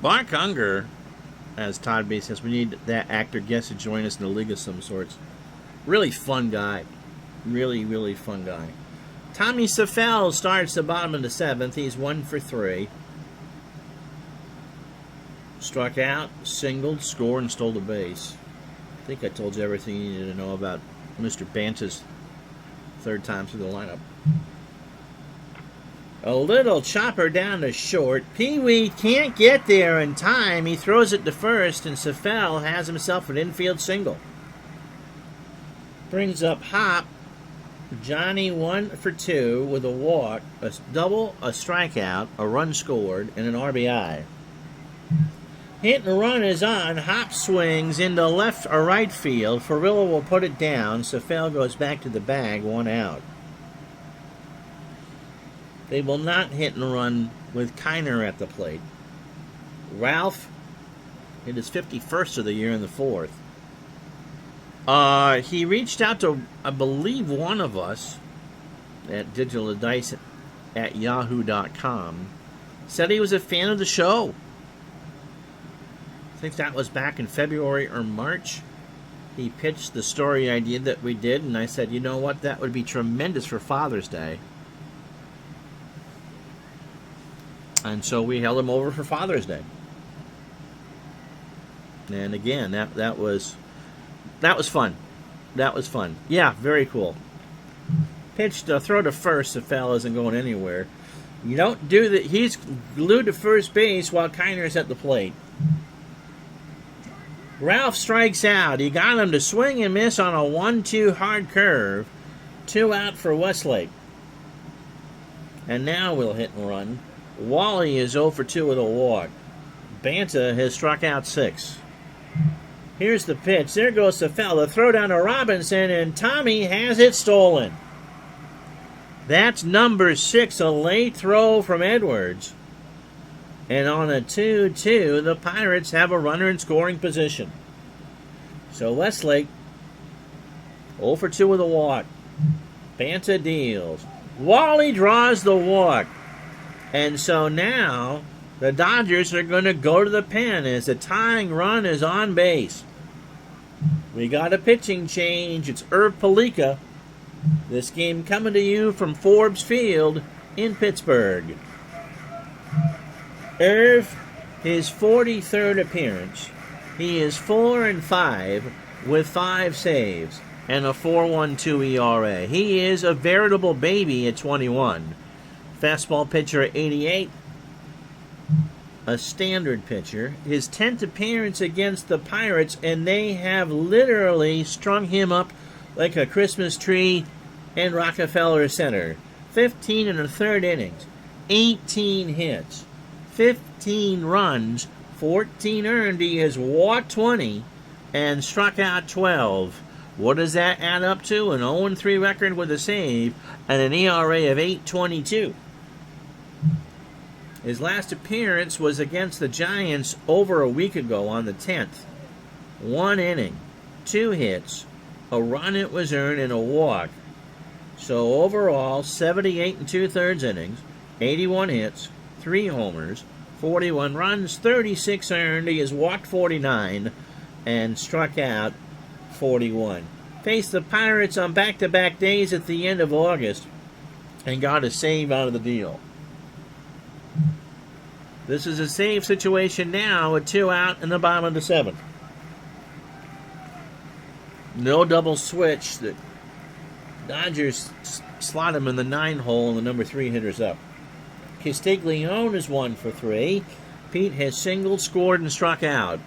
Mark Unger, as Todd B says, we need that actor guest to join us in a league of some sorts. Really fun guy. Really, really fun guy. Tommy Safel starts the bottom of the 7th. He's 1 for 3. Struck out, singled, scored, and stole the base. I think I told you everything you needed to know about Mr. Banta's 3rd time through the lineup. A little chopper down to short. Pee Wee can't get there in time. He throws it to first, and Safel has himself an infield single. Brings up Hop. Johnny 1 for 2 with a walk, a double, a strikeout, a run scored, and an RBI. Hit and run is on. Hop swings into left or right field. Ferrillo will put it down. Safel goes back to the bag, 1 out. They will not hit and run with Kiner at the plate. Ralph hit his 51st of the year in the 4th. He reached out to, I believe, one of us at digitaldice at yahoo.com. Said he was a fan of the show. I think that was back in February or March. He pitched the story idea that we did, and I said, you know what, that would be tremendous for Father's Day. And so we held him over for Father's Day. And again, that was fun. That was fun. Yeah, very cool. Pitched a throw to first. The foul isn't going anywhere. You don't do that. He's glued to first base while Kiner's at the plate. Ralph strikes out. He got him to swing and miss on a 1-2 hard curve. 2 out for Westlake. And now we'll hit and run. Wally is 0 for 2 with a walk. Banta has struck out 6. Here's the pitch. There goes the foul. The throw down to Robinson, and Tommy has it stolen. That's number 6, a late throw from Edwards. And on a 2-2, the Pirates have a runner in scoring position. So Westlake, 0 for 2 with a walk. Banta deals. Wally draws the walk. And so now the Dodgers are going to go to the pen as the tying run is on base. We got a pitching change. It's Irv Palika. This game coming to you from Forbes Field in Pittsburgh. Irv, his 43rd appearance. He is 4-5 with 5 saves and a 4.12 ERA. He is a veritable baby at 21. Fastball pitcher at 88. A standard pitcher. His 10th appearance against the Pirates, and they have literally strung him up like a Christmas tree in Rockefeller Center. 15 1/3 innings, 18 hits, 15 runs, 14 earned. He has walked 20 and struck out 12. What does that add up to? An 0-3 record with a save and an ERA of 8.22. His last appearance was against the Giants over a week ago on the 10th. 1 inning, 2 hits, a run it was earned, and a walk. So overall, 78 2/3 innings, 81 hits, 3 homers, 41 runs, 36 earned. He has walked 49 and struck out 41. Faced the Pirates on back-to-back days at the end of August and got a save out of the deal. This is a save situation now with 2 out in the bottom of the 7th. No double switch. The Dodgers slot him in the 9 hole, and the number 3 hitter's up. Castiglione is 1 for 3. Pete has singled, scored, and struck out.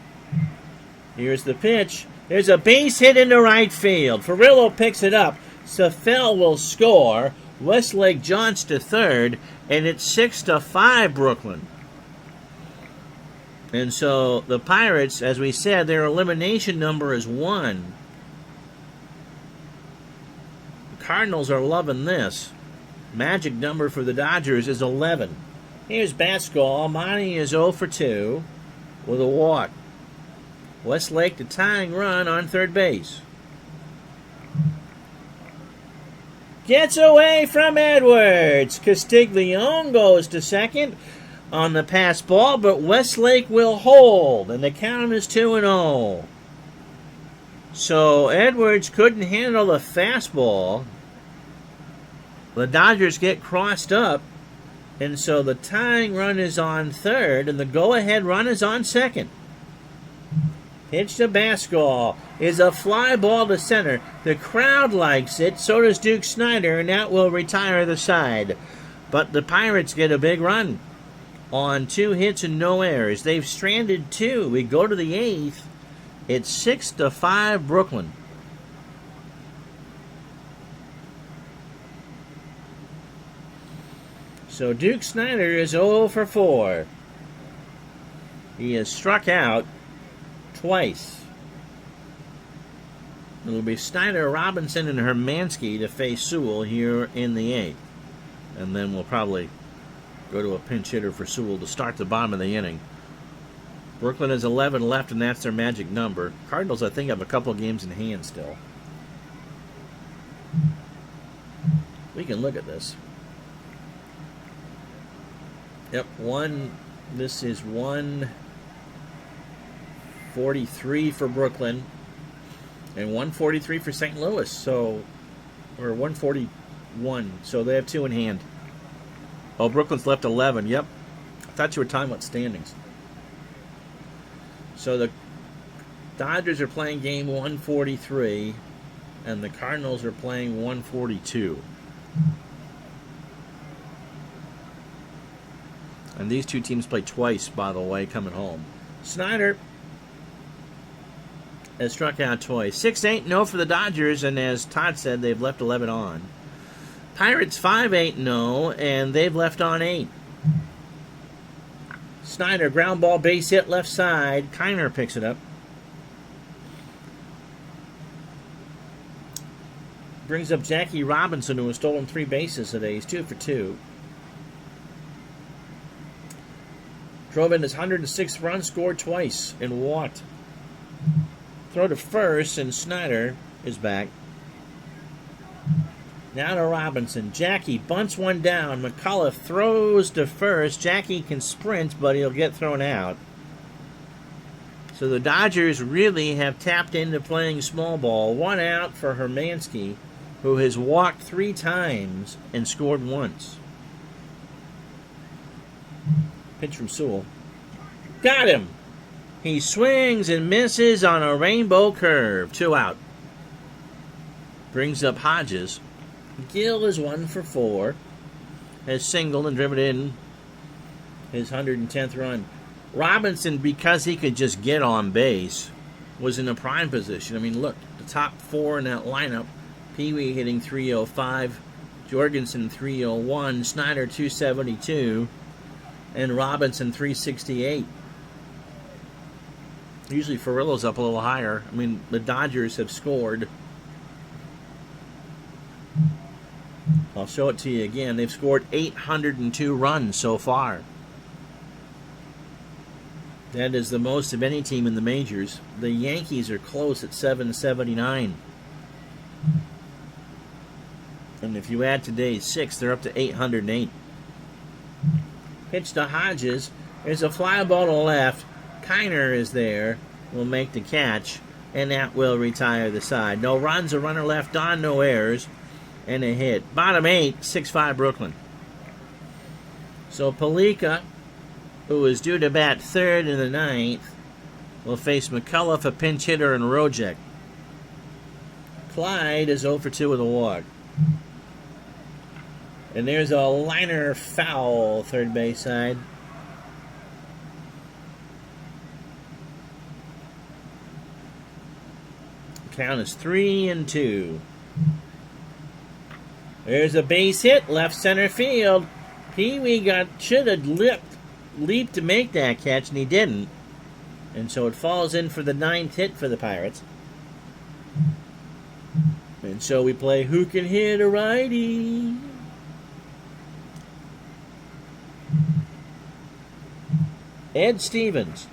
Here's the pitch. There's a base hit into right field. Ferrillo picks it up. Safel will score. Westlake jaunts to third, and it's 6-5 Brooklyn. And so the Pirates, as we said, their elimination number is 1. The Cardinals are loving this. Magic number for the Dodgers is 11. Here's Bascall. Monty is 0 for 2 with a walk. Westlake the tying run on third base. Gets away from Edwards. Castiglione goes to second on the pass ball, but Westlake will hold, and the count is 2-0. So Edwards couldn't handle the fastball. The Dodgers get crossed up, and so the tying run is on third, and the go-ahead run is on second. Pitch to Bascall is a fly ball to center. The crowd likes it, so does Duke Snyder, and that will retire the side. But the Pirates get a big run on 2 hits and no errors. They've stranded 2. We go to the 8th. It's 6-5 Brooklyn. So Duke Snyder is 0 for 4. He has struck out twice. It'll be Snyder, Robinson, and Hermansky to face Sewell here in the 8th. And then we'll probably go to a pinch hitter for Sewell to start the bottom of the inning. Brooklyn has 11 left, and that's their magic number. Cardinals, I think, have a couple games in hand still. We can look at this. Yep, this is 143 for Brooklyn and 143 for St. Louis, or 141, so they have 2 in hand. Oh, Brooklyn's left 11, yep. I thought you were talking about standings. So the Dodgers are playing game 143, and the Cardinals are playing 142. And these two teams play twice, by the way, coming home. Snyder has struck out twice. 6-8-0 for the Dodgers, and as Todd said, they've left 11 on. Pirates 5-8-0, and they've left on 8. Snyder, ground ball, base hit, left side. Kiner picks it up. brings up Jackie Robinson, who has stolen 3 bases today. He's 2 for 2. Drove in his 106th run, scored twice, and walked. Throw to first, and Snyder is back. Now to Robinson. Jackie bunts one down. McCullough throws to first. Jackie can sprint, but he'll get thrown out. So the Dodgers really have tapped into playing small ball. 1 out for Hermansky, who has walked 3 times and scored once. Pitch from Sewell. Got him! He swings and misses on a rainbow curve. 2 out. Brings up Hodges. Gill is 1 for 4. Has singled and driven in his 110th run. Robinson, because he could just get on base, was in a prime position. I mean, look, the top 4 in that lineup. Pee Wee hitting 305, Jorgensen 301, Snyder 272, and Robinson 368. Usually Ferrillo's up a little higher. I mean, the Dodgers have scored. I'll show it to you again. They've scored 802 runs so far. That is the most of any team in the majors. The Yankees are close at 779. And if you add today's 6, they're up to 808. Pitch to Hodges. There's a fly ball to left. Kiner is there. Will make the catch. And that will retire the side. No runs, a runner left on, no errors. And a hit. Bottom 8, 6-5 Brooklyn. So Palika, who is due to bat 3rd in the 9th, will face McCullough, a pinch hitter, and Rojek. Clyde is 0 for 2 with a walk. And there's a liner foul, third base side. Count is 3-2. There's a base hit, left center field. Pee Wee should have leaped to make that catch, and he didn't. And so it falls in for the 9th hit for the Pirates. And so we play who can hit a righty. Ed Stevens,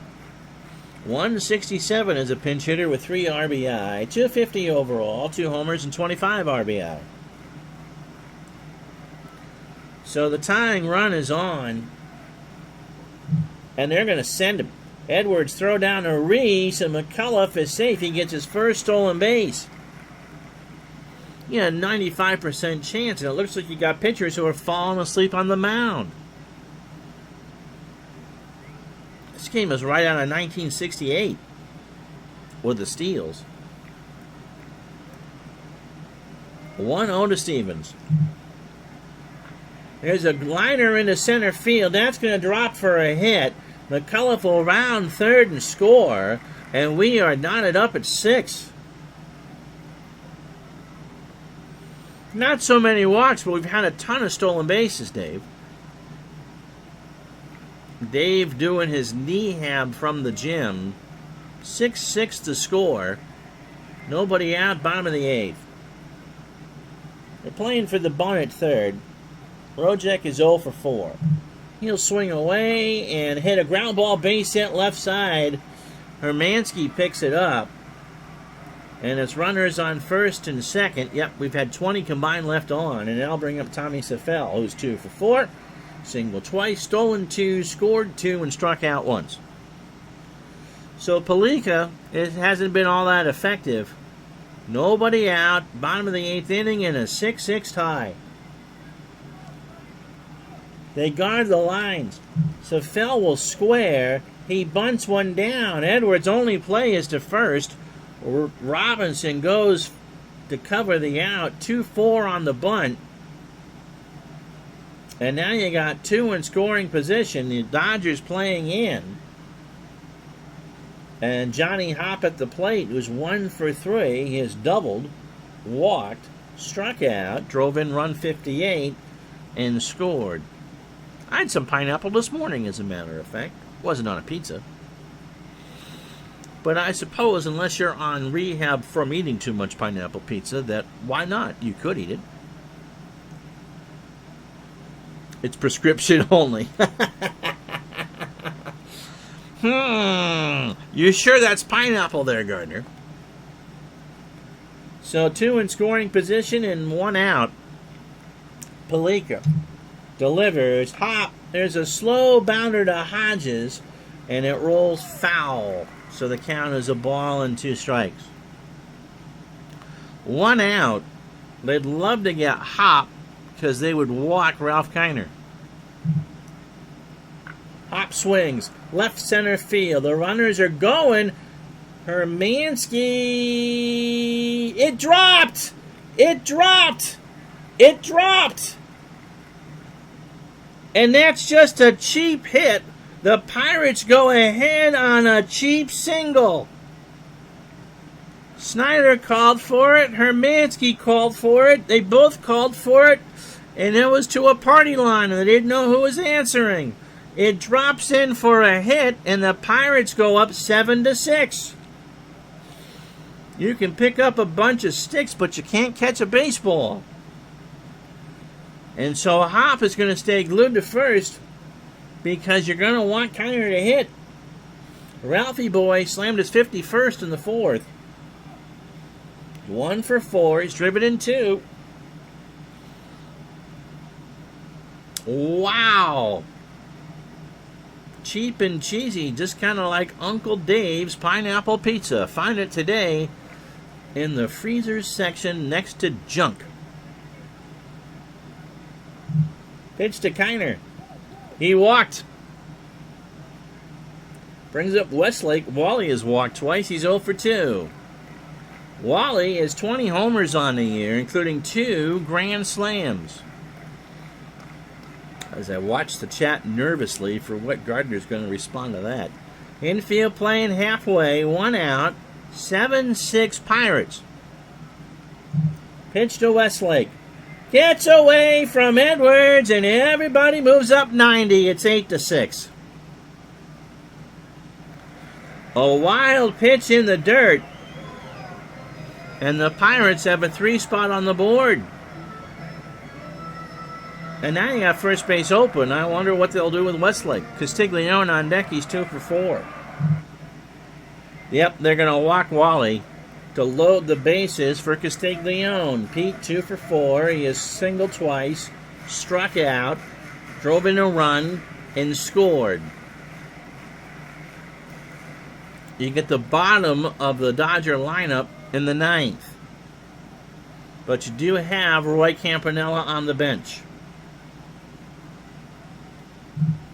167 as a pinch hitter with 3 RBI, 250 overall, 2 homers, and 25 RBI. So the tying run is on, and they're going to send him. Edwards throw down to Reese, and McCullough is safe. He gets his first stolen base. You had a 95% chance, and it looks like you got pitchers who are falling asleep on the mound. This game was right out of 1968 with the Steels. 1-0 to Stevens. There's a liner into center field. That's going to drop for a hit. McCullough will round third and score. And we are knotted up at 6. Not so many walks, but we've had a ton of stolen bases, Dave. Dave doing his knee-hab from the gym. 6-6 to score. Nobody out, bottom of the 8th. They're playing for the bunt at third. Rojek is 0 for 4. He'll swing away and hit a ground ball base hit left side. Hermansky picks it up. And it's runners on first and second. Yep, we've had 20 combined left on. And that'll bring up Tommy Seffel, who's 2 for 4. Single twice, stolen 2, scored 2, and struck out once. So Palika, it hasn't been all that effective. Nobody out, bottom of the 8th inning, and a 6-6 tie. They guard the lines. Seffel will square. He bunts one down. Edwards' only play is to first. Robinson goes to cover the out. 2-4 on the bunt. And now you got 2 in scoring position. The Dodgers playing in. And Johnny Hopp at the plate, who's 1 for 3. He has doubled, walked, struck out, drove in run 58, and scored. I had some pineapple this morning, as a matter of fact. Wasn't on a pizza. But I suppose unless you're on rehab from eating too much pineapple pizza, that why not? You could eat it. It's prescription only. You sure that's pineapple there, Gardner? So 2 in scoring position and 1 out. Palika delivers. Hop. There's a slow bounder to Hodges, and it rolls foul. So the count is a ball and 2 strikes. 1 out. They'd love to get Hop because they would walk Ralph Kiner. Hop swings. Left center field. The runners are going. Hermansky. It dropped. It dropped. It dropped. And that's just a cheap hit. The Pirates go ahead on a cheap single. Snyder called for it. Hermansky called for it. They both called for it. And it was to a party line. They didn't know who was answering. It drops in for a hit, and the Pirates go up 7-6. You can pick up a bunch of sticks, but you can't catch a baseball. And so Hop is going to stay glued to first because you're going to want Kiner to hit. Ralphie boy slammed his 51st in the 4th. 1 for 4. He's driven in 2. Wow. Cheap and cheesy, just kind of like Uncle Dave's pineapple pizza. Find it today in the freezers section next to junk. Pitch to Kiner. He walked. Brings up Westlake. Wally has walked twice. He's 0 for 2. Wally has 20 homers on the year, including 2 grand slams. As I watch the chat nervously for what Gardner's going to respond to that. Infield playing halfway, 1 out, 7-6 Pirates. Pitch to Westlake. Gets away from Edwards, and everybody moves up 90. It's 8-6. A wild pitch in the dirt, and the Pirates have a 3 spot on the board. And now you got first base open. I wonder what they'll do with Westlake. Castiglione on deck. He's 2 for 4. Yep, they're going to walk Wally to load the bases for Castiglione. Pete 2 for 4. He has singled twice, struck out, drove in a run, and scored. You get the bottom of the Dodger lineup in the 9th. But you do have Roy Campanella on the bench.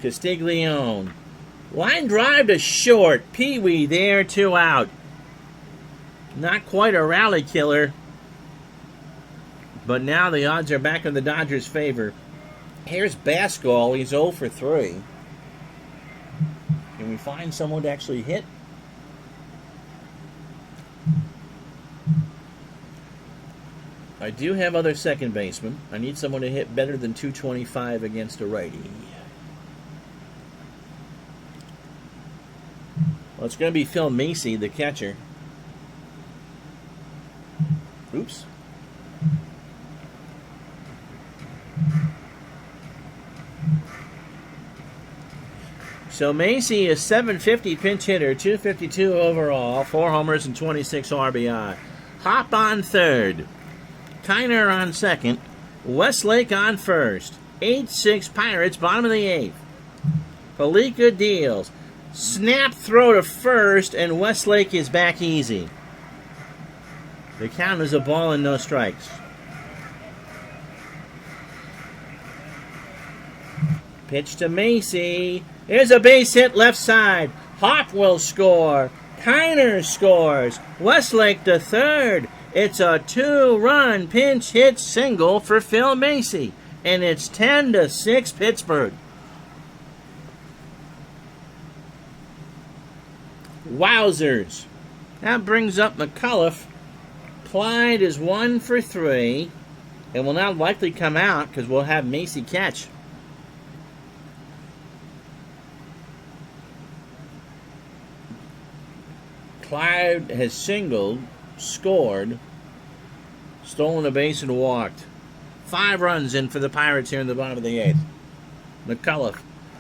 Castiglione. Line drive to short. Pee-wee there, 2 out. Not quite a rally killer. But now the odds are back in the Dodgers' favor. Here's Bascall. He's 0 for 3. Can we find someone to actually hit? I do have other second basemen. I need someone to hit better than 225 against a righty. Well, it's going to be Phil Macy, the catcher. Oops. So Macy is 750 pinch hitter, 252 overall, 4 homers and 26 RBI. Hop on third. Kiner on second. Westlake on first. 8-6 Pirates, bottom of the 8th. Palika deals. Snap throw to first, and Westlake is back easy. The count is a ball and no strikes. Pitch to Macy. Here's a base hit left side. Hop will score. Kiner scores. Westlake to third. It's a 2-run pinch hit single for Phil Macy. And it's 10-6 Pittsburgh. Wowzers. That brings up McCullough. Clyde is 1 for 3. And will now likely come out because we'll have Macy catch. Clyde has singled, scored, stolen a base, and walked. 5 runs in for the Pirates here in the bottom of the 8th. McCullough.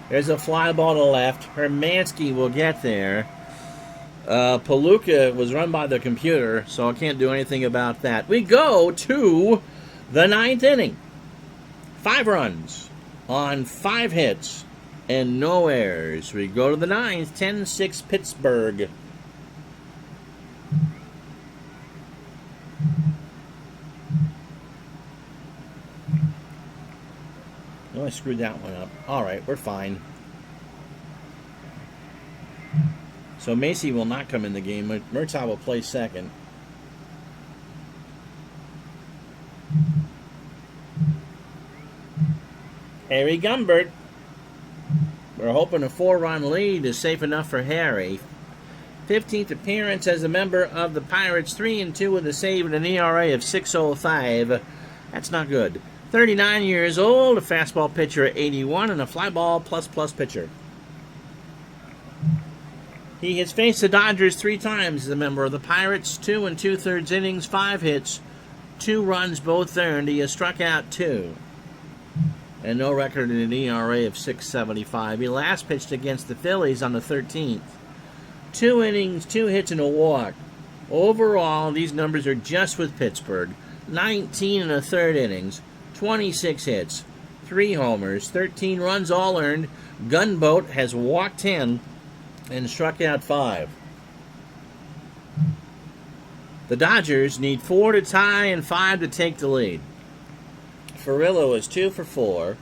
There's a fly ball to left. Hermansky will get there. Palooka was run by the computer, so I can't do anything about that. We go to the 9th inning. 5 runs on 5 hits and no errors. We go to the 9th, 10-6 Pittsburgh. Oh, I screwed that one up. All right, we're fine. So Macy will not come in the game. Murtaugh will play second. Harry Gumbert. We're hoping a 4-run lead is safe enough for Harry. 15th appearance as a member of the Pirates. 3-2 with a save and an ERA of 6.05. That's not good. 39 years old, a fastball pitcher at 81, and a fly ball plus pitcher. He has faced the Dodgers 3 times as a member of the Pirates. 2 2/3 innings, 5 hits, 2 runs, both earned. He has struck out 2. And no record in an ERA of 6.75. He last pitched against the Phillies on the 13th. 2 innings, 2 hits, and a walk. Overall, these numbers are just with Pittsburgh. 19 1/3 innings, 26 hits, 3 homers, 13 runs all earned. Gunboat has walked 10 and struck out 5. The Dodgers need 4 to tie and 5 to take the lead. Ferrillo is 2 for 4.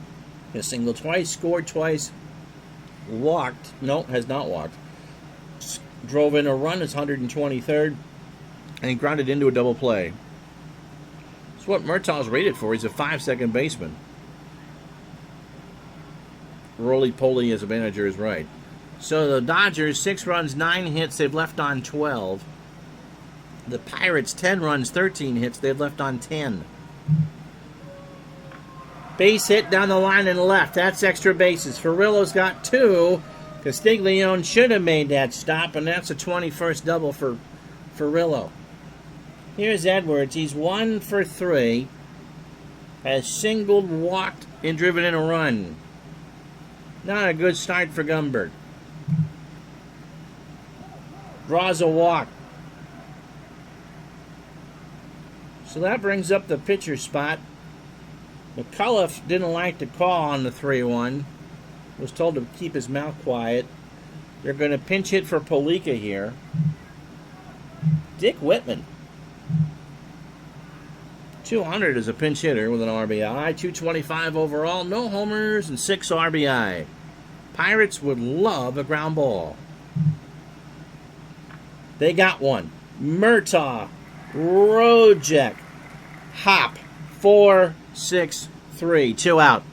Has singled twice, scored twice, walked. No, has not walked. Drove in a run, his 123rd, and he grounded into a double play. That's what Murtaugh's rated for. He's a 5 second baseman. Roly-poly as a manager is right. So the Dodgers, 6 runs, 9 hits. They've left on 12. The Pirates, 10 runs, 13 hits. They've left on 10. Base hit down the line and left. That's extra bases. Ferrillo's got 2. Castiglione should have made that stop, and that's a 21st double for Ferrillo. Here's Edwards. He's 1 for 3. Has singled, walked, and driven in a run. Not a good start for Gumbert. Draws a walk. So that brings up the pitcher spot. McCullough didn't like the call on the 3-1. Was told to keep his mouth quiet. They're going to pinch hit for Palooka here. Dick Whitman. 200 as a pinch hitter with an RBI. 225 overall. No homers and 6 RBI. Pirates would love a ground ball. They got one. Murtaugh. Rojek. Hop. 4-6-3. 2 out.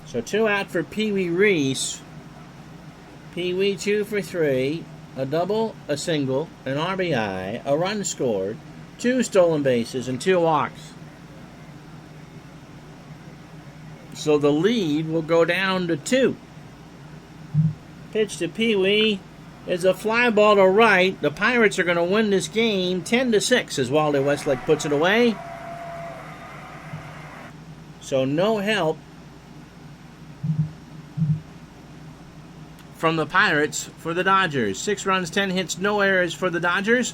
So 2 out for Pee Wee Reese. Pee Wee 2 for 3. A double, a single, an RBI, a run scored, 2 stolen bases, and 2 walks. So the lead will go down to 2. Pitch to Pee Wee is a fly ball to right. The Pirates are going to win this game 10-6 as Wally Westlake puts it away. So no help from the Pirates for the Dodgers. 6 runs, 10 hits, no errors for the Dodgers.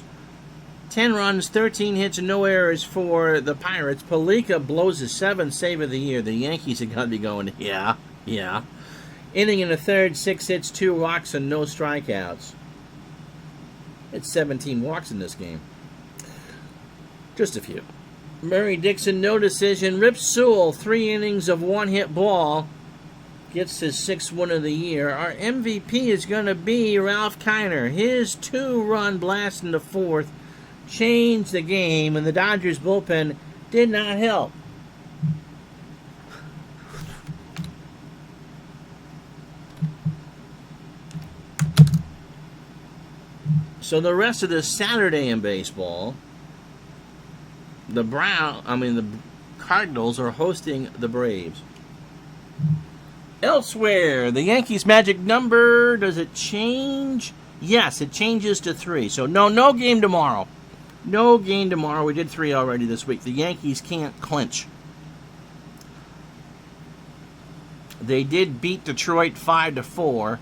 10 runs, 13 hits, and no errors for the Pirates. Palooka blows his 7th save of the year. The Yankees have got to be going, yeah. Inning in the 3rd, 6 hits, 2 walks, and no strikeouts. It's 17 walks in this game. Just a few. Murray Dixon, no decision. Rip Sewell, 3 innings of 1-hit ball. Gets his 6th win of the year. Our MVP is going to be Ralph Kiner. His 2-run blast in the 4th changed the game, and the Dodgers bullpen did not help. So the rest of this Saturday in baseball, the Cardinals are hosting the Braves. Elsewhere, the Yankees' magic number, does it change? Yes, it changes to 3. So no game tomorrow. No game tomorrow. We did 3 already this week. The Yankees can't clinch. They did beat Detroit 5-4.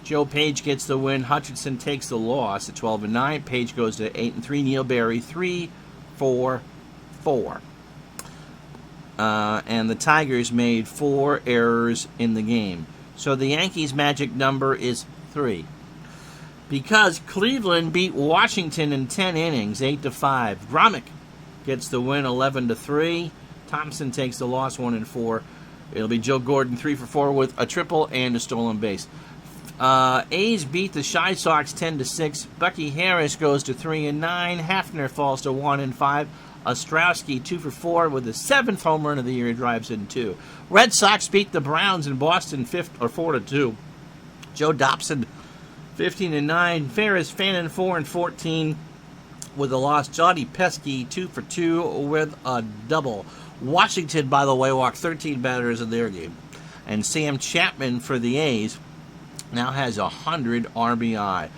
Joe Page gets the win. Hutchinson takes the loss at 12-9. Page goes to 8-3. Neil Barry 3-4-4. And the Tigers made 4 errors in the game. So the Yankees' magic number is 3. Because Cleveland beat Washington in 10 innings, 8-5. Gromik gets the win, 11-3. Thompson takes the loss, 1-4. It'll be Joe Gordon, 3-4 with a triple and a stolen base. A's beat the Shy Sox 10-6. Bucky Harris goes to 3-9. Hafner falls to 1-5. Ostrowski 2-4 with the 7th home run of the year. He drives in 2. Red Sox beat the Browns in Boston 4-2. Joe Dobson 15-9. Ferris Fannin 4-14 with a loss. Johnny Pesky 2-2 with a double. Washington, by the way, walked 13 batters in their game. And Sam Chapman for the A's now has 100 RBI.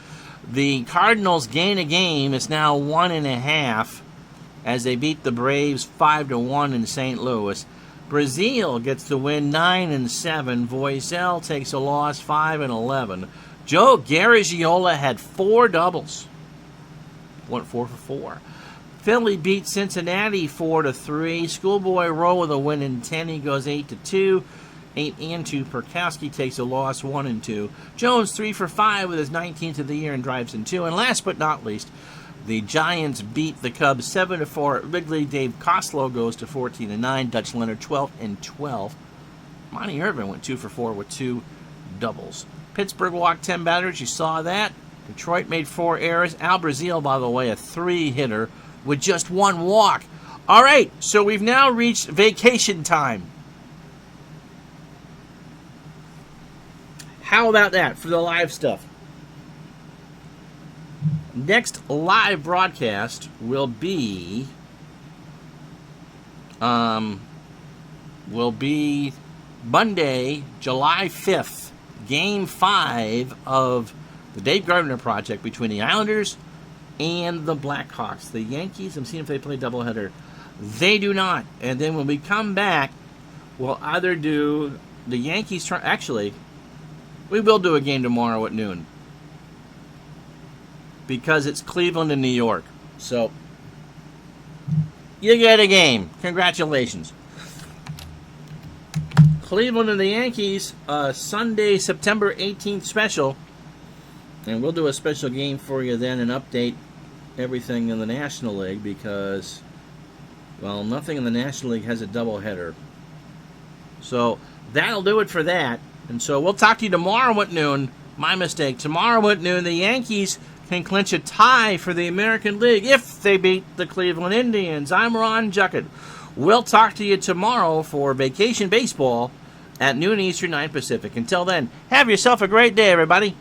The Cardinals gain a game. It's now 1.5 as they beat the Braves 5-1 in St. Louis. Brazil gets the win 9-7. Voisel takes a loss 5-11. Joe Garagiola had 4 doubles. Went 4-4. Philly beat Cincinnati 4-3. Schoolboy Rowe with a win in 10. He goes 8-2. 8-2. Perkowski takes a loss 1-2. Jones 3-5 with his 19th of the year and drives in 2. And last but not least, the Giants beat the Cubs 7-4 at Wrigley. Dave Koslow goes to 14-9. Dutch Leonard 12-12. Monty Irvin went 2-4 with 2 doubles. Pittsburgh walked 10 batters. You saw that. Detroit made 4 errors. Al Brazil, by the way, a 3-hitter with just 1 walk. All right, so we've now reached vacation time. How about that for the live stuff? Next live broadcast will be Monday, July 5th, Game 5 of the Dave Gardner Project between the Islanders and the Blackhawks. The Yankees, I'm seeing if they play doubleheader. They do not. And then when we come back, we'll either do the Yankees. Actually, we will do a game tomorrow at noon because it's Cleveland and New York. So you get a game. Congratulations. Cleveland and the Yankees, Sunday, September 18th special. And we'll do a special game for you then and update everything in the National League because, well, nothing in the National League has a doubleheader. So that'll do it for that. And so we'll talk to you tomorrow at noon. My mistake. Tomorrow at noon, the Yankees can clinch a tie for the American League if they beat the Cleveland Indians. I'm Ron Juckett. We'll talk to you tomorrow for Vacation Baseball at noon Eastern, 9 Pacific. Until then, have yourself a great day, everybody.